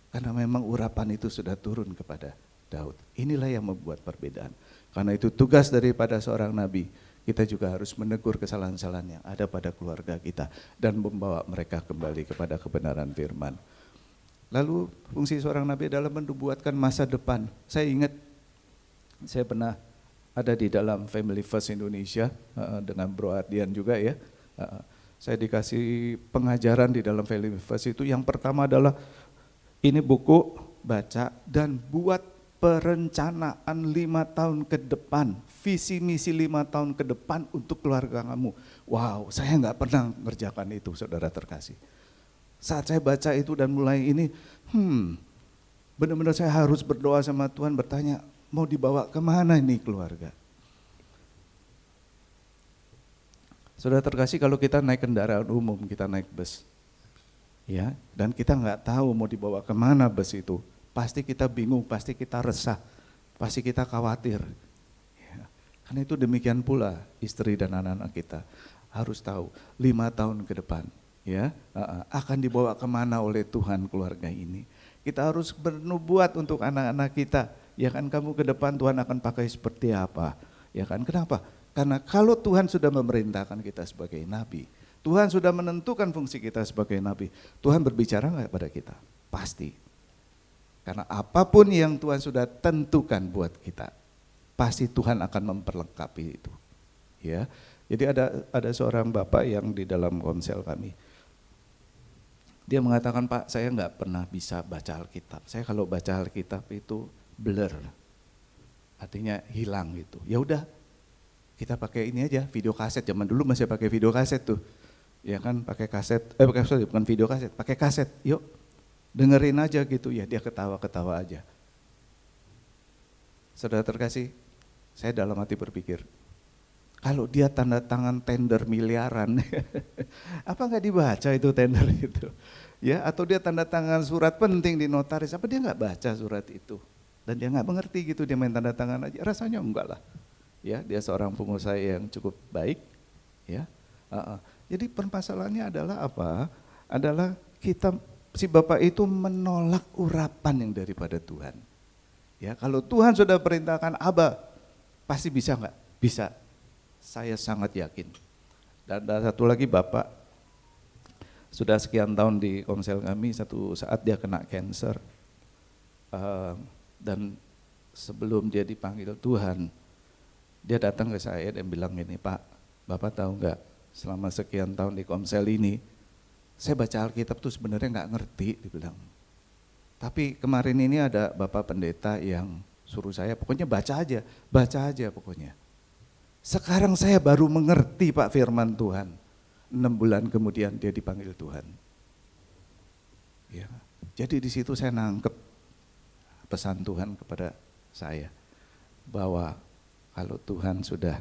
Karena memang urapan itu sudah turun kepada Daud. Inilah yang membuat perbedaan. Karena itu tugas daripada seorang nabi, kita juga harus menegur kesalahan-kesalahan yang ada pada keluarga kita dan membawa mereka kembali kepada kebenaran firman. Lalu fungsi seorang nabi adalah menubuatkan masa depan. Saya ingat, saya pernah ada di dalam Family First Indonesia dengan Bro Ardian juga ya. Saya dikasih pengajaran di dalam Family First itu, yang pertama adalah ini buku, baca dan buat perencanaan 5 tahun ke depan, visi misi 5 tahun ke depan untuk keluarga kamu. Wow, saya nggak pernah mengerjakan itu, saudara terkasih. Saat saya baca itu dan mulai ini, benar-benar saya harus berdoa sama Tuhan, bertanya, mau dibawa kemana ini keluarga? Saudara terkasih, kalau kita naik kendaraan umum, kita naik bus, ya, dan kita nggak tahu mau dibawa kemana bus itu, pasti kita bingung, pasti kita resah, pasti kita khawatir. Ya, karena itu demikian pula istri dan anak-anak kita harus tahu 5 tahun ke depan Ya, akan dibawa kemana oleh Tuhan keluarga ini. Kita harus bernubuat untuk anak-anak kita. Ya kan, kamu ke depan Tuhan akan pakai seperti apa. Ya kan, kenapa? Karena kalau Tuhan sudah memerintahkan kita sebagai nabi, Tuhan sudah menentukan fungsi kita sebagai nabi, Tuhan berbicara nggak pada kita? Pasti. Karena apapun yang Tuhan sudah tentukan buat kita, pasti Tuhan akan memperlengkapi itu. Ya, jadi ada seorang bapak yang di dalam komsel kami. Dia mengatakan, Pak, saya nggak pernah bisa baca Alkitab. Saya kalau baca Alkitab itu blur, artinya hilang gitu. Ya udah, kita pakai ini aja, video kaset. Zaman dulu masih pakai video kaset tuh, ya kan, pakai kaset. Bukan video kaset, pakai kaset. Yuk, dengerin aja gitu ya. Dia ketawa-ketawa aja. Saudara terkasih, saya dalam hati berpikir, kalau dia tanda tangan tender miliaran, apa nggak dibaca itu tender itu? Ya, atau dia tanda tangan surat penting di notaris, apa dia nggak baca surat itu? Dan dia nggak mengerti gitu, dia main tanda tangan aja, rasanya enggak lah. Ya, dia seorang pengusaha yang cukup baik. Ya, jadi permasalahannya adalah apa? Adalah kita, si Bapak itu menolak urapan yang daripada Tuhan. Ya, kalau Tuhan sudah perintahkan Abah, pasti bisa nggak? Bisa. Saya sangat yakin. Dan ada satu lagi Bapak, sudah sekian tahun di komsel kami, satu saat dia kena cancer. Dan sebelum dia dipanggil Tuhan, dia datang ke saya dan bilang gini, Pak, Bapak tahu nggak, selama sekian tahun di komsel ini, saya baca Alkitab tuh sebenarnya nggak ngerti, dia bilang. Tapi kemarin ini ada Bapak pendeta yang suruh saya, pokoknya baca aja pokoknya. Sekarang saya baru mengerti Pak firman Tuhan. 6 bulan kemudian dia dipanggil Tuhan. Ya, jadi di situ saya nangkep pesan Tuhan kepada saya. Bahwa kalau Tuhan sudah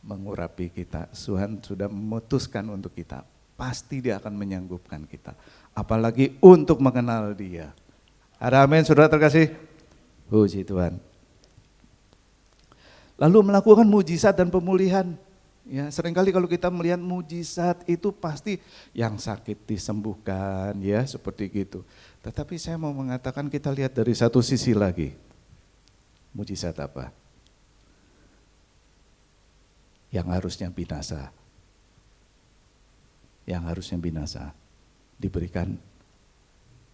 mengurapi kita, Tuhan sudah memutuskan untuk kita, pasti dia akan menyanggupkan kita. Apalagi untuk mengenal dia. Ada amin, saudara terkasih? Puji Tuhan. Lalu melakukan mujizat dan pemulihan. Ya, seringkali kalau kita melihat mujizat itu pasti yang sakit disembuhkan, ya seperti gitu. Tetapi saya mau mengatakan kita lihat dari satu sisi lagi. Mujizat apa? Yang harusnya binasa. Yang harusnya binasa diberikan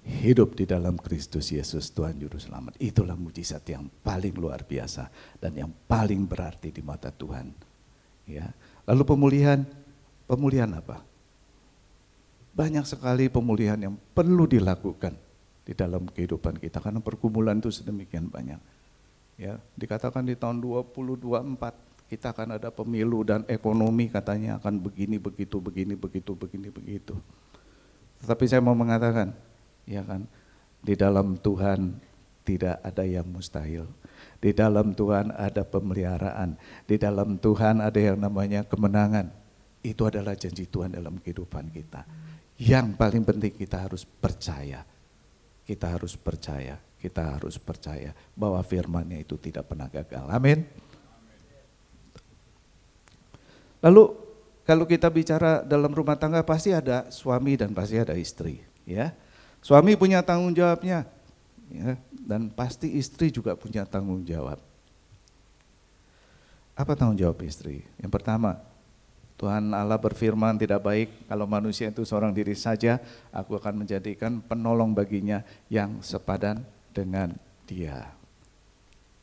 hidup di dalam Kristus Yesus Tuhan Juru Selamat. Itulah mujizat yang paling luar biasa dan yang paling berarti di mata Tuhan. Ya. Lalu pemulihan apa? Banyak sekali pemulihan yang perlu dilakukan di dalam kehidupan kita karena pergumulan itu sedemikian banyak. Ya, dikatakan di tahun 2024 kita akan ada pemilu dan ekonomi katanya akan begini begitu. Tetapi saya mau mengatakan, ya kan, di dalam Tuhan tidak ada yang mustahil. Di dalam Tuhan ada pemeliharaan. Di dalam Tuhan ada yang namanya kemenangan. Itu adalah janji Tuhan dalam kehidupan kita. Yang paling penting kita harus percaya. Kita harus percaya bahwa firman-Nya itu tidak pernah gagal. Amin. Lalu kalau kita bicara dalam rumah tangga pasti ada suami dan pasti ada istri, ya. Suami punya tanggung jawabnya, ya, dan pasti istri juga punya tanggung jawab. Apa tanggung jawab istri? Yang pertama, Tuhan Allah berfirman tidak baik kalau manusia itu seorang diri saja, aku akan menjadikan penolong baginya yang sepadan dengan dia.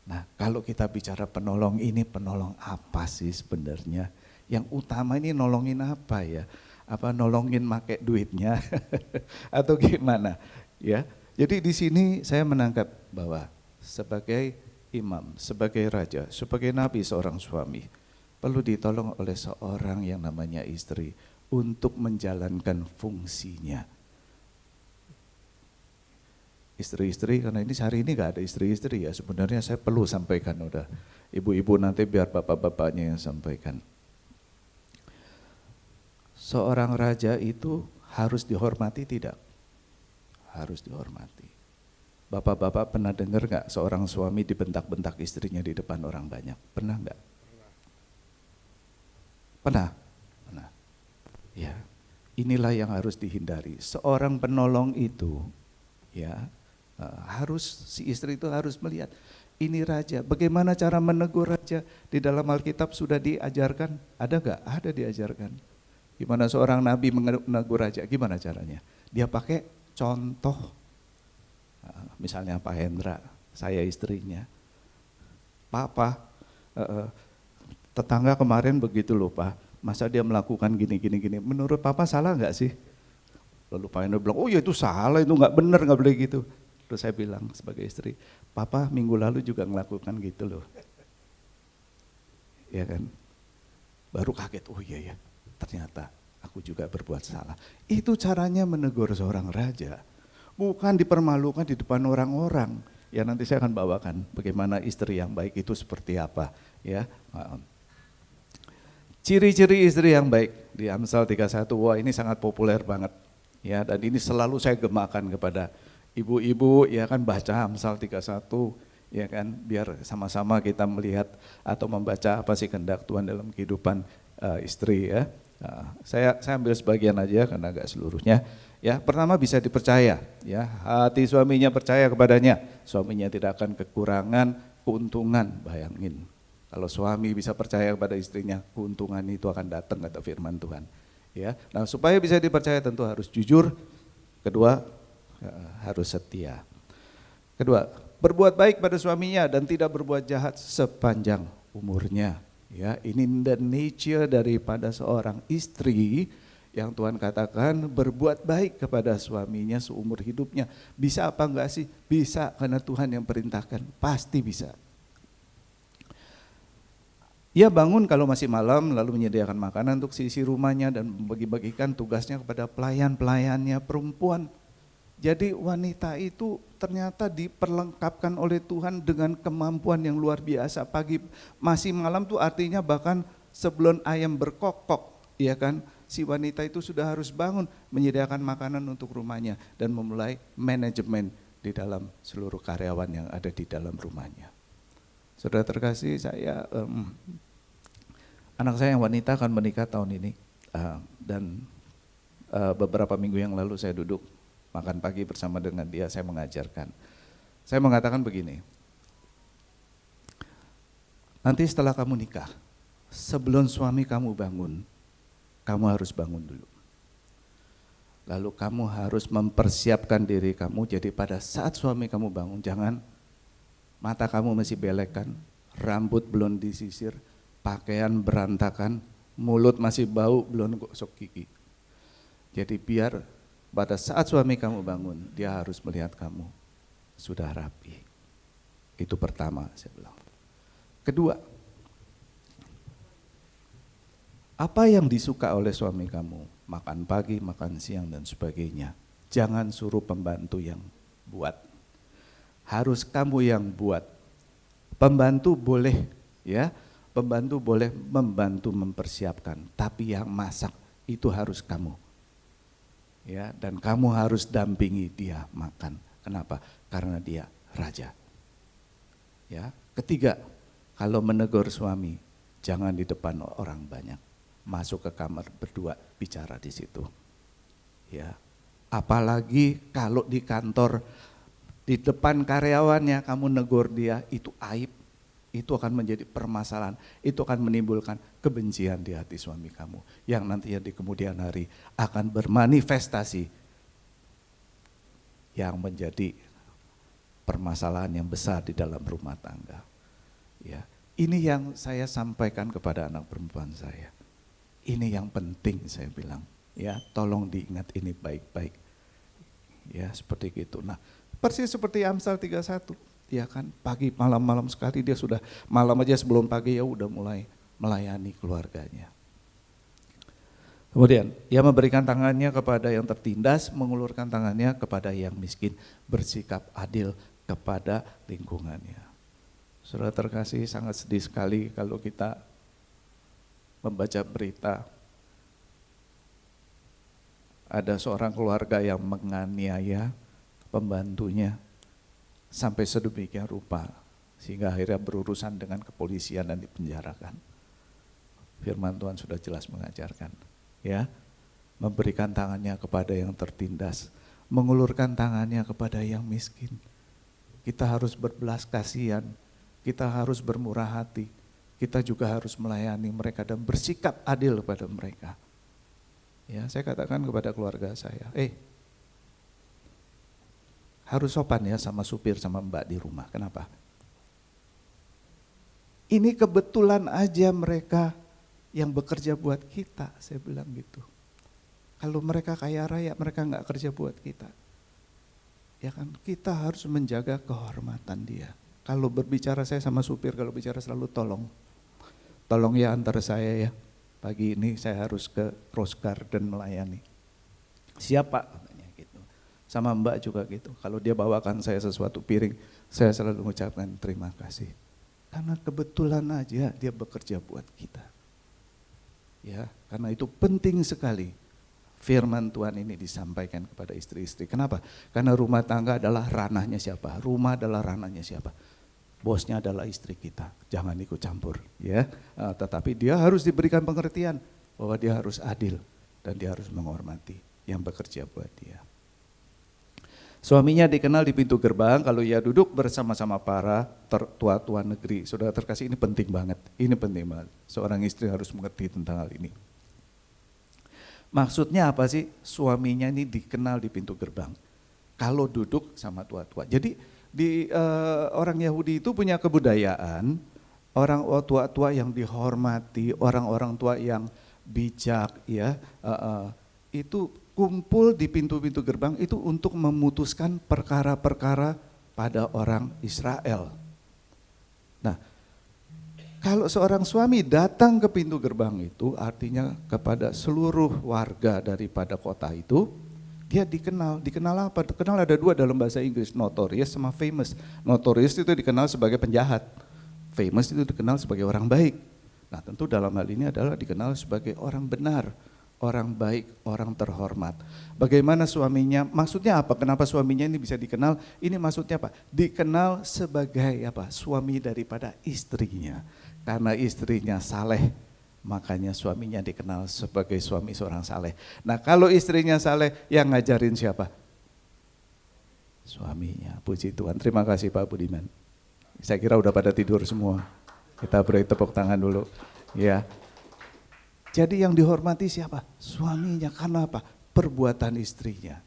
Nah, kalau kita bicara penolong, ini penolong apa sih sebenarnya? Yang utama ini nolongin apa ya? Apa nolongin make duitnya atau gimana, ya? Jadi di sini saya menangkap bahwa sebagai imam, sebagai raja, sebagai nabi, seorang suami perlu ditolong oleh seorang yang namanya istri untuk menjalankan fungsinya. Istri-istri, karena ini hari ini gak ada istri-istri ya, sebenarnya saya perlu sampaikan, udah ibu-ibu nanti biar bapak-bapaknya yang sampaikan. Seorang raja itu harus dihormati tidak? Harus dihormati. Bapak-bapak pernah dengar gak seorang suami dibentak-bentak istrinya di depan orang banyak? Pernah gak? Pernah? Pernah. Ya. Inilah yang harus dihindari. Seorang penolong itu, ya, si istri itu harus melihat ini raja. Bagaimana cara menegur raja? Di dalam Alkitab sudah diajarkan, ada nggak? Ada diajarkan. Gimana seorang nabi menegur raja? Gimana caranya? Dia pakai contoh. Misalnya Pak Hendra, saya istrinya. Papa, tetangga kemarin begitu loh Pak, masa dia melakukan gini. Menurut Papa salah nggak sih? Lalu Pak Hendra bilang, oh ya itu salah, itu nggak benar, nggak boleh gitu. Terus saya bilang sebagai istri, Papa minggu lalu juga melakukan gitu loh. Ya kan? Baru kaget, oh iya ya, ternyata aku juga berbuat salah. Itu caranya menegur seorang raja. Bukan dipermalukan di depan orang-orang. Ya nanti saya akan bawakan bagaimana istri yang baik itu seperti apa. Ya. Ciri-ciri istri yang baik di Amsal 31, wah ini sangat populer banget. Ya, dan ini selalu saya gemakan kepada ibu-ibu, ya kan, baca Amsal 31, ya kan, biar sama-sama kita melihat atau membaca apa sih kehendak Tuhan dalam kehidupan istri ya. Saya ambil sebagian aja karena agak seluruhnya. Ya, pertama bisa dipercaya, ya, hati suaminya percaya kepadanya, suaminya tidak akan kekurangan keuntungan, bayangin. Kalau suami bisa percaya kepada istrinya, keuntungan itu akan datang, kata firman Tuhan. Ya, nah supaya bisa dipercaya tentu harus jujur. Kedua, harus setia. Kedua, berbuat baik pada suaminya dan tidak berbuat jahat sepanjang umurnya. Ya, ini the nature daripada seorang istri yang Tuhan katakan berbuat baik kepada suaminya seumur hidupnya. Bisa apa enggak sih? Bisa, karena Tuhan yang perintahkan, pasti bisa. Ia bangun kalau masih malam, lalu menyediakan makanan untuk seisi rumahnya dan membagi-bagikan tugasnya kepada pelayan-pelayannya perempuan. Jadi wanita itu ternyata diperlengkapkan oleh Tuhan dengan kemampuan yang luar biasa. Pagi masih malam tuh artinya bahkan sebelum ayam berkokok, ya kan, si wanita itu sudah harus bangun menyediakan makanan untuk rumahnya dan memulai manajemen di dalam seluruh karyawan yang ada di dalam rumahnya. Saudara terkasih, anak saya yang wanita akan menikah tahun ini, dan beberapa minggu yang lalu saya duduk makan pagi bersama dengan dia, saya mengajarkan. Saya mengatakan begini, nanti setelah kamu nikah, sebelum suami kamu bangun, kamu harus bangun dulu. Lalu kamu harus mempersiapkan diri kamu, jadi pada saat suami kamu bangun, jangan mata kamu masih belekan, rambut belum disisir, pakaian berantakan, mulut masih bau, belum gosok gigi. Jadi biar pada saat suami kamu bangun, dia harus melihat kamu sudah rapi. Itu pertama saya bilang. Kedua, apa yang disuka oleh suami kamu? Makan pagi, makan siang dan sebagainya. Jangan suruh pembantu yang buat. Harus kamu yang buat. Pembantu boleh, ya, pembantu boleh membantu mempersiapkan, tapi yang masak itu harus kamu. Ya, dan kamu harus dampingi dia makan. Kenapa? Karena dia raja. Ya, ketiga, kalau menegur suami, jangan di depan orang banyak. Masuk ke kamar berdua bicara di situ. Ya, apalagi kalau di kantor, di depan karyawannya kamu negur dia, itu aib. Itu akan menjadi permasalahan, itu akan menimbulkan kebencian di hati suami kamu yang nantinya di kemudian hari akan bermanifestasi yang menjadi permasalahan yang besar di dalam rumah tangga. Ya, ini yang saya sampaikan kepada anak perempuan saya. Ini yang penting saya bilang, ya, tolong diingat ini baik-baik. Ya, seperti itu. Nah, persis seperti Amsal 31. Ya kan, pagi malam sekali dia sudah, malam aja sebelum pagi ya udah mulai melayani keluarganya. Kemudian ia memberikan tangannya kepada yang tertindas, mengulurkan tangannya kepada yang miskin, bersikap adil kepada lingkungannya. Saudara terkasih, sangat sedih sekali kalau kita membaca berita ada seorang keluarga yang menganiaya pembantunya sampai sedemikian rupa sehingga akhirnya berurusan dengan kepolisian dan dipenjarakan. Firman Tuhan sudah jelas mengajarkan, ya. memberikan tangannya kepada yang tertindas, mengulurkan tangannya kepada yang miskin. Kita harus berbelas kasihan, kita harus bermurah hati, kita juga harus melayani mereka dan bersikap adil kepada mereka. Ya, saya katakan kepada keluarga saya, harus sopan ya sama supir sama mbak di rumah. Kenapa? Ini kebetulan aja mereka yang bekerja buat kita, saya bilang gitu. Kalau mereka kaya raya, mereka nggak kerja buat kita. Ya kan, kita harus menjaga kehormatan dia. Kalau berbicara saya sama supir, kalau bicara selalu tolong. Tolong ya antar saya ya, pagi ini saya harus ke Rose Garden melayani. Siapa? Katanya gitu. Sama mbak juga gitu, kalau dia bawakan saya sesuatu piring, saya selalu mengucapkan terima kasih. Karena kebetulan aja dia bekerja buat kita. Ya, karena itu penting sekali firman Tuhan ini disampaikan kepada istri-istri. Kenapa? Karena rumah tangga adalah ranahnya siapa? Rumah adalah ranahnya siapa? Bosnya adalah istri kita. Jangan ikut campur, ya. Tetapi dia harus diberikan pengertian bahwa dia harus adil dan dia harus menghormati yang bekerja buat dia. Suaminya dikenal di pintu gerbang kalau ia duduk bersama-sama para tua-tua negeri. Saudara terkasih, ini penting banget. Ini penting banget. Seorang istri harus mengerti tentang hal ini. Maksudnya apa sih suaminya ini dikenal di pintu gerbang? Kalau duduk sama tua-tua. Jadi di orang Yahudi itu punya kebudayaan, orang tua-tua yang dihormati, orang-orang tua yang bijak, ya, itu kumpul di pintu-pintu gerbang itu untuk memutuskan perkara-perkara pada orang Israel. Nah, kalau seorang suami datang ke pintu gerbang itu artinya kepada seluruh warga daripada kota itu, dia dikenal. Dikenal apa? Dikenal ada dua dalam bahasa Inggris, notorious sama famous. Notorious itu dikenal sebagai penjahat, famous itu dikenal sebagai orang baik. Nah tentu dalam hal ini adalah dikenal sebagai orang benar, orang baik, orang terhormat. Bagaimana suaminya, maksudnya apa? Kenapa suaminya ini bisa dikenal? Ini maksudnya apa? Dikenal sebagai apa? Suami daripada istrinya. Karena istrinya saleh, makanya suaminya dikenal sebagai suami seorang saleh. Nah kalau istrinya saleh, yang ngajarin siapa? Suaminya. Puji Tuhan. Terima kasih Pak Budiman. Saya kira udah pada tidur semua. Kita beri tepuk tangan dulu. Ya. Jadi yang dihormati siapa? Suaminya. Karena apa? Perbuatan istrinya.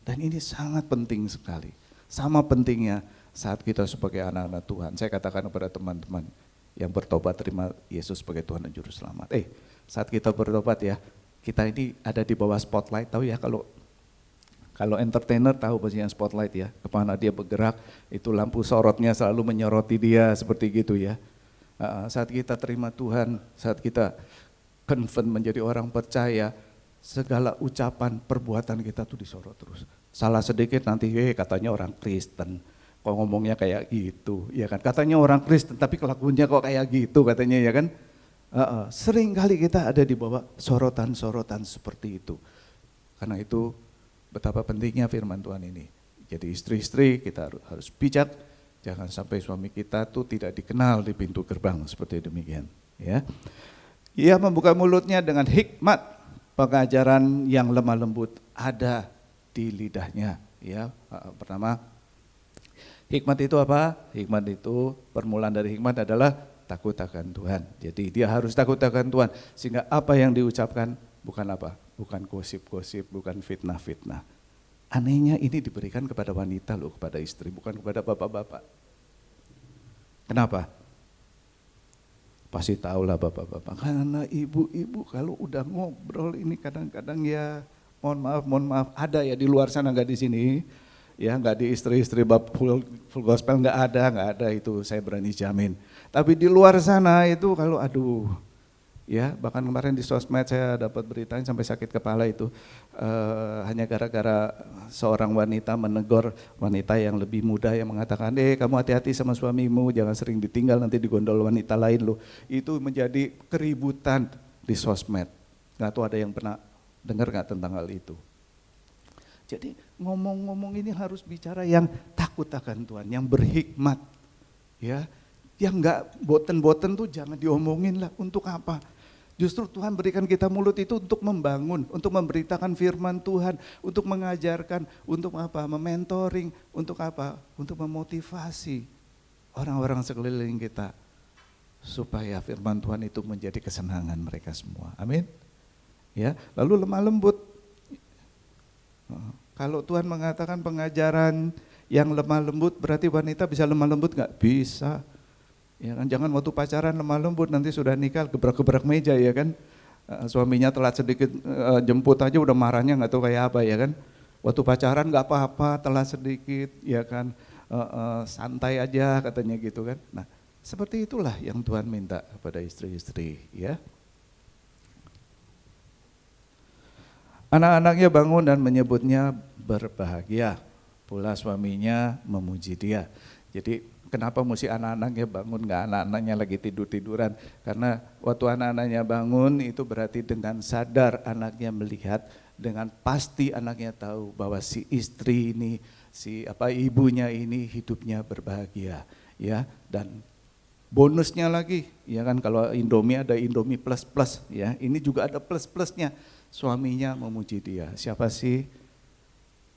Dan ini sangat penting sekali. Sama pentingnya saat kita sebagai anak-anak Tuhan. Saya katakan kepada teman-teman yang bertobat terima Yesus sebagai Tuhan dan Juru Selamat. Saat kita bertobat ya, kita ini ada di bawah spotlight, tahu ya kalau entertainer tahu pastinya spotlight ya, kemana dia bergerak, itu lampu sorotnya selalu menyoroti dia seperti gitu ya. Saat kita terima Tuhan, saat kita convert menjadi orang percaya, segala ucapan, perbuatan kita tuh disorot terus. Salah sedikit nanti, katanya orang Kristen. Kok ngomongnya kayak gitu, ya kan? Katanya orang Kristen, tapi kelakuannya kok kayak gitu katanya, ya kan? Sering kali kita ada di bawah sorotan-sorotan seperti itu. Karena itu betapa pentingnya firman Tuhan ini. Jadi istri-istri kita harus bijak, jangan sampai suami kita tuh tidak dikenal di pintu gerbang seperti demikian. Ya, ia membuka mulutnya dengan hikmat, pengajaran yang lemah lembut ada di lidahnya. Ya, pertama. Hikmat itu apa? Hikmat itu, permulaan dari hikmat adalah takut akan Tuhan. Jadi dia harus takut akan Tuhan. Sehingga apa yang diucapkan bukan apa? Bukan gosip-gosip, bukan fitnah-fitnah. Anehnya ini diberikan kepada wanita loh, kepada istri, bukan kepada bapak-bapak. Kenapa? Pasti tahulah bapak-bapak. Karena ibu-ibu kalau udah ngobrol ini kadang-kadang ya mohon maaf, ada ya di luar sana, nggak di sini. Ya nggak di istri-istri bab full gospel nggak ada itu, saya berani jamin. Tapi di luar sana itu kalau ya bahkan kemarin di sosmed saya dapat beritanya sampai sakit kepala itu hanya gara-gara seorang wanita menegur wanita yang lebih muda yang mengatakan, kamu hati-hati sama suamimu, jangan sering ditinggal nanti digondol wanita lain loh. Itu menjadi keributan di sosmed. Nggak tahu ada yang pernah dengar nggak tentang hal itu? Jadi ngomong-ngomong ini harus bicara yang takut akan Tuhan, yang berhikmat, ya, yang nggak boten-boten tuh jangan diomongin lah. Untuk apa? Justru Tuhan berikan kita mulut itu untuk membangun, untuk memberitakan firman Tuhan, untuk mengajarkan, untuk apa? Mementoring, untuk apa? Untuk memotivasi orang-orang sekeliling kita supaya firman Tuhan itu menjadi kesenangan mereka semua. Amin. Ya, lalu lemah lembut. Kalau Tuhan mengatakan pengajaran yang lemah lembut, berarti wanita bisa lemah lembut nggak? Bisa. Ya kan, jangan waktu pacaran lemah lembut, nanti sudah nikah gebrak-gebrak meja ya kan. Suaminya telat sedikit jemput aja udah marahnya nggak tahu kayak apa ya kan. Waktu pacaran nggak apa-apa, telat sedikit ya kan, santai aja katanya gitu kan. Nah seperti itulah yang Tuhan minta kepada istri-istri ya. Anak-anaknya bangun dan menyebutnya berbahagia, pula suaminya memuji dia. Jadi kenapa mesti anak-anaknya bangun, nggak anak-anaknya lagi tidur-tiduran? Karena waktu anak-anaknya bangun itu berarti dengan sadar anaknya melihat, dengan pasti anaknya tahu bahwa si istri ini, ibunya ini hidupnya berbahagia, ya. Dan bonusnya lagi, ya kan, kalau Indomie ada Indomie plus plus, ya. Ini juga ada plus plusnya. Suaminya memuji dia. Siapa sih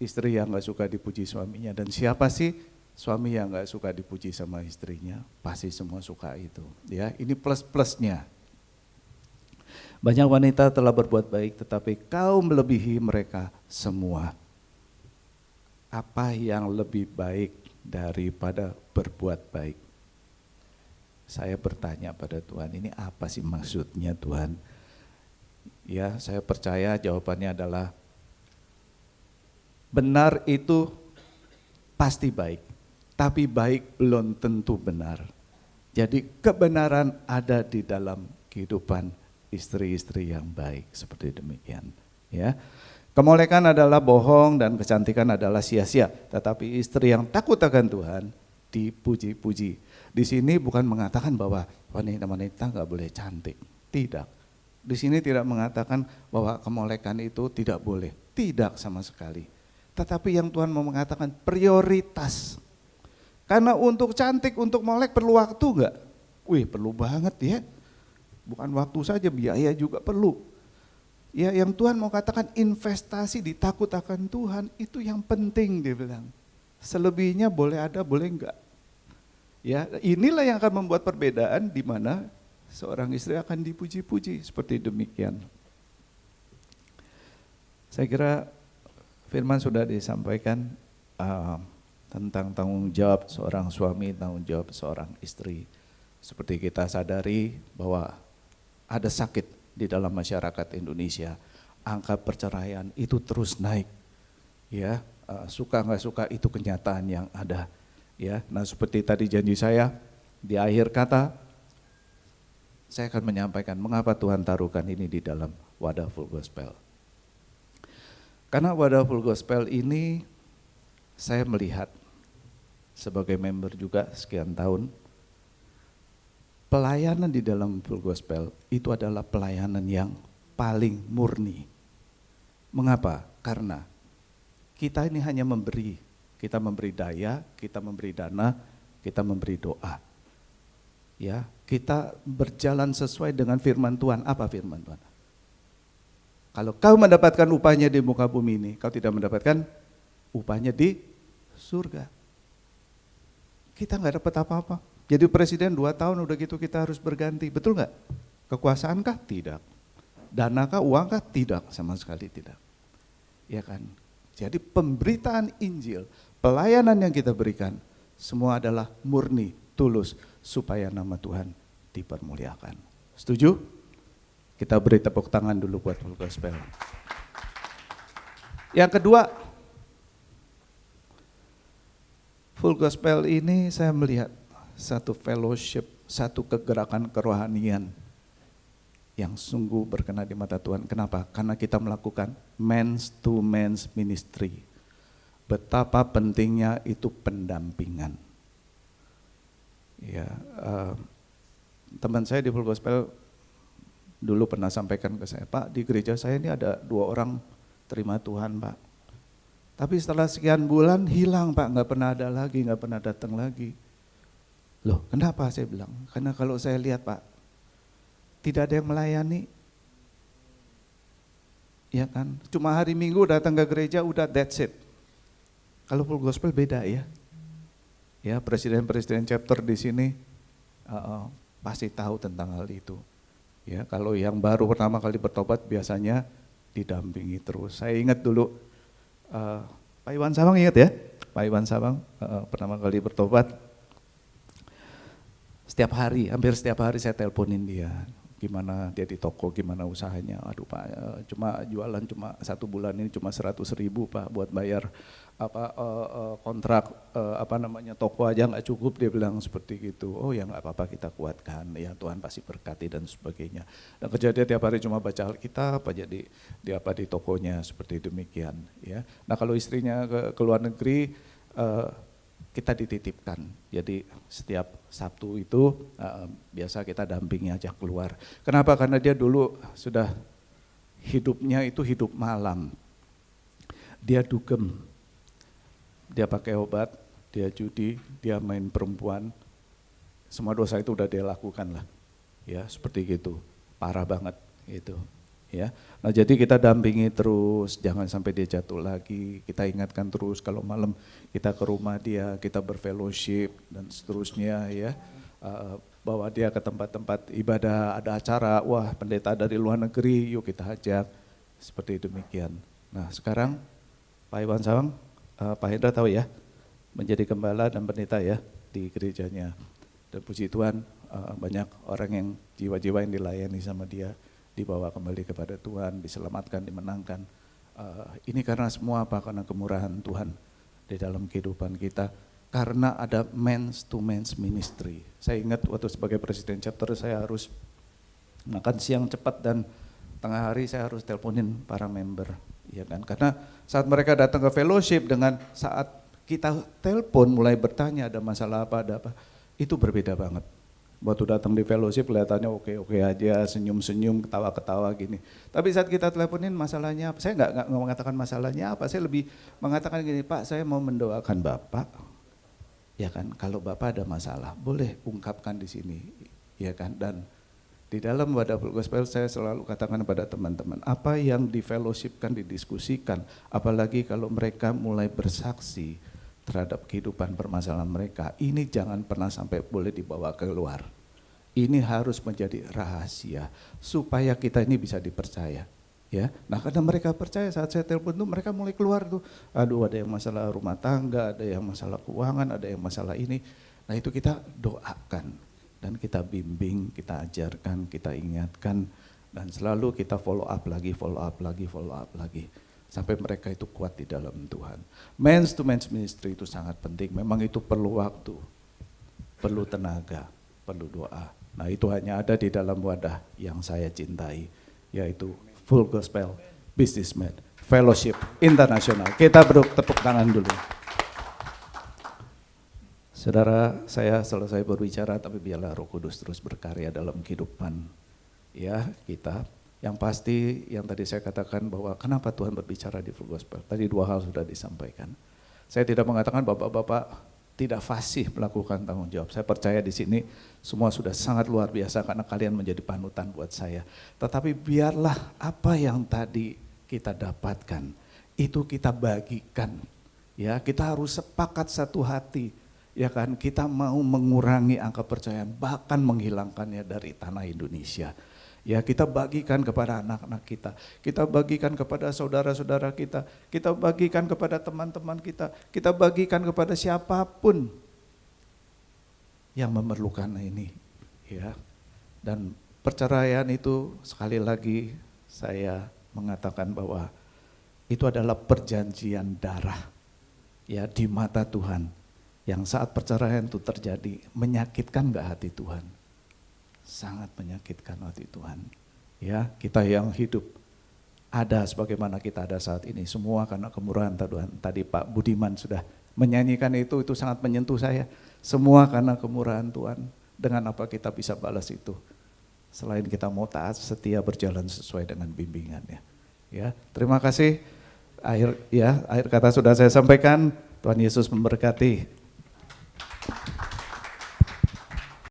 istri yang nggak suka dipuji suaminya? Dan siapa sih suami yang nggak suka dipuji sama istrinya? Pasti semua suka itu. Ya, ini plus plusnya. Banyak wanita telah berbuat baik, tetapi kau melebihi mereka semua. Apa yang lebih baik daripada berbuat baik? Saya bertanya pada Tuhan, ini apa sih maksudnya Tuhan? Ya, saya percaya jawabannya adalah benar itu pasti baik, tapi baik belum tentu benar. Jadi kebenaran ada di dalam kehidupan istri-istri yang baik, seperti demikian. Ya, kemolekan adalah bohong dan kecantikan adalah sia-sia, tetapi istri yang takut akan Tuhan dipuji-puji. Di sini bukan mengatakan bahwa wanita-wanita nggak boleh cantik, tidak. Di sini tidak mengatakan bahwa kemolekan itu tidak boleh, tidak sama sekali. Tetapi yang Tuhan mau mengatakan prioritas. Karena untuk cantik, untuk molek perlu waktu enggak? Wih, perlu banget ya. Bukan waktu saja, biaya juga perlu. Ya, yang Tuhan mau katakan investasi di takut akan Tuhan itu yang penting, dia bilang. Selebihnya boleh ada, boleh enggak. Ya, inilah yang akan membuat perbedaan di mana seorang istri akan dipuji-puji, seperti demikian. Saya kira firman sudah disampaikan tentang tanggung jawab seorang suami, tanggung jawab seorang istri. Seperti kita sadari bahwa ada sakit di dalam masyarakat Indonesia, angka perceraian itu terus naik. Ya, suka nggak suka itu kenyataan yang ada. Ya, nah seperti tadi janji saya di akhir kata, saya akan menyampaikan mengapa Tuhan taruhkan ini di dalam wadah Full Gospel. Karena wadah Full Gospel ini saya melihat sebagai member juga sekian tahun, pelayanan di dalam Full Gospel itu adalah pelayanan yang paling murni. Mengapa? Karena kita ini hanya memberi, kita memberi daya, kita memberi dana, kita memberi doa. Ya, kita berjalan sesuai dengan firman Tuhan. Apa firman Tuhan? Kalau kau mendapatkan upahnya di muka bumi ini, kau tidak mendapatkan upahnya di surga. Kita nggak dapat apa-apa. Jadi presiden 2 tahun udah gitu kita harus berganti, betul nggak? Kekuasaankah? Tidak. Danakah, uangkah? Tidak, sama sekali tidak. Ya kan? Jadi pemberitaan Injil, pelayanan yang kita berikan, semua adalah murni, tulus, supaya nama Tuhan dipermuliakan. Setuju? Kita beri tepuk tangan dulu buat Full Gospel. Yang kedua, Full Gospel ini saya melihat satu fellowship, satu kegerakan kerohanian yang sungguh berkenan di mata Tuhan. Kenapa? Karena kita melakukan men's to men's ministry. Betapa pentingnya itu pendampingan. Ya, teman saya di Full Gospel dulu pernah sampaikan ke saya, Pak, di gereja saya ini ada 2 orang terima Tuhan, Pak. Tapi setelah sekian bulan hilang, Pak, nggak pernah ada lagi, nggak pernah datang lagi. Loh, kenapa? Saya bilang, karena kalau saya lihat, Pak, tidak ada yang melayani. Ya kan, cuma hari Minggu datang ke gereja udah that's it. Kalau full gospel beda ya. Ya, presiden-presiden chapter di sini pasti tahu tentang hal itu. Ya, kalau yang baru pertama kali bertobat biasanya didampingi terus. Saya ingat dulu Pak Iwan Sabang, ingat ya? Pak Iwan Sabang pertama kali bertobat. Setiap hari, hampir setiap hari saya teleponin dia. Gimana dia di toko, gimana usahanya. Aduh Pak, cuma jualan cuma 1 bulan ini cuma 100.000 Pak buat bayar kontrak toko aja nggak cukup, dia bilang seperti gitu. Oh ya nggak apa-apa, kita kuatkan, ya Tuhan pasti berkati dan sebagainya. Dan kejadian tiap hari cuma baca Alkitab aja di tokonya seperti demikian ya. Nah kalau istrinya ke luar negeri kita dititipkan, jadi setiap Sabtu itu biasa kita dampingi aja keluar. Kenapa? Karena dia dulu sudah hidupnya itu hidup malam, dia dugem, dia pakai obat, dia judi, dia main perempuan, semua dosa itu udah dia lakukan lah, ya seperti gitu, parah banget gitu. Ya, nah jadi kita dampingi terus, jangan sampai dia jatuh lagi. Kita ingatkan terus kalau malam kita ke rumah dia, kita berfellowship dan seterusnya ya. Bawa dia ke tempat-tempat ibadah, ada acara, wah pendeta dari luar negeri, yuk kita ajak. Seperti demikian. Nah sekarang Pak Iwan Sabang, Pak Hendra tahu ya, menjadi gembala dan pendeta ya di gerejanya. Dan puji Tuhan banyak orang yang jiwa-jiwa yang dilayani sama dia, dibawa kembali kepada Tuhan, diselamatkan, dimenangkan. Ini karena semua apa? Karena kemurahan Tuhan di dalam kehidupan kita. Karena ada men's to men's ministry. Saya ingat waktu sebagai presiden chapter saya harus makan siang cepat dan tengah hari saya harus teleponin para member. Ya kan? Karena saat mereka datang ke fellowship dengan saat kita telepon mulai bertanya ada masalah apa, ada apa, itu berbeda banget. Waktu datang di fellowship kelihatannya oke-oke aja, senyum-senyum, ketawa-ketawa gini. Tapi saat kita teleponin masalahnya apa, saya nggak mengatakan masalahnya apa, saya lebih mengatakan gini, Pak saya mau mendoakan Bapak, ya kan, kalau Bapak ada masalah boleh ungkapkan di sini, ya kan. Dan di dalam wadah full gospel saya selalu katakan kepada teman-teman, apa yang di fellowshipkan, didiskusikan, apalagi kalau mereka mulai bersaksi terhadap kehidupan permasalahan mereka, ini jangan pernah sampai boleh dibawa keluar. Ini harus menjadi rahasia supaya kita ini bisa dipercaya. Ya, nah karena mereka percaya saat saya telepon tuh mereka mulai keluar tuh, aduh ada yang masalah rumah tangga, ada yang masalah keuangan, ada yang masalah ini. Nah itu kita doakan dan kita bimbing, kita ajarkan, kita ingatkan dan selalu kita follow up lagi, sampai mereka itu kuat di dalam Tuhan. Men's to men's ministry itu sangat penting, memang itu perlu waktu, perlu tenaga, perlu doa. Nah itu hanya ada di dalam wadah yang saya cintai, yaitu Full Gospel Businessman Fellowship Internasional. Kita beri tepuk tangan dulu. Saudara, saya selesai berbicara, tapi biarlah Roh Kudus terus berkarya dalam kehidupan ya kita. Yang pasti yang tadi saya katakan bahwa kenapa Tuhan berbicara di Full Gospel. Tadi 2 hal sudah disampaikan. Saya tidak mengatakan bapak-bapak tidak fasih melakukan tanggung jawab. Saya percaya di sini semua sudah sangat luar biasa karena kalian menjadi panutan buat saya. Tetapi biarlah apa yang tadi kita dapatkan itu kita bagikan. Ya, kita harus sepakat satu hati. Ya kan, kita mau mengurangi angka perceraian bahkan menghilangkannya dari tanah Indonesia. Ya kita bagikan kepada anak-anak kita bagikan kepada saudara-saudara kita bagikan kepada teman-teman kita bagikan kepada siapapun yang memerlukan ini. Ya, dan perceraian itu sekali lagi saya mengatakan bahwa itu adalah perjanjian darah ya di mata Tuhan. Yang saat perceraian itu terjadi menyakitkan gak hati Tuhan? Sangat menyakitkan hati Tuhan. Ya, kita yang hidup ada sebagaimana kita ada saat ini semua karena kemurahan Tuhan. Tadi Pak Budiman sudah menyanyikan itu sangat menyentuh saya. Semua karena kemurahan Tuhan. Dengan apa kita bisa balas itu? Selain kita mau taat, setia berjalan sesuai dengan bimbingannya. Ya, terima kasih. Akhir kata sudah saya sampaikan. Tuhan Yesus memberkati.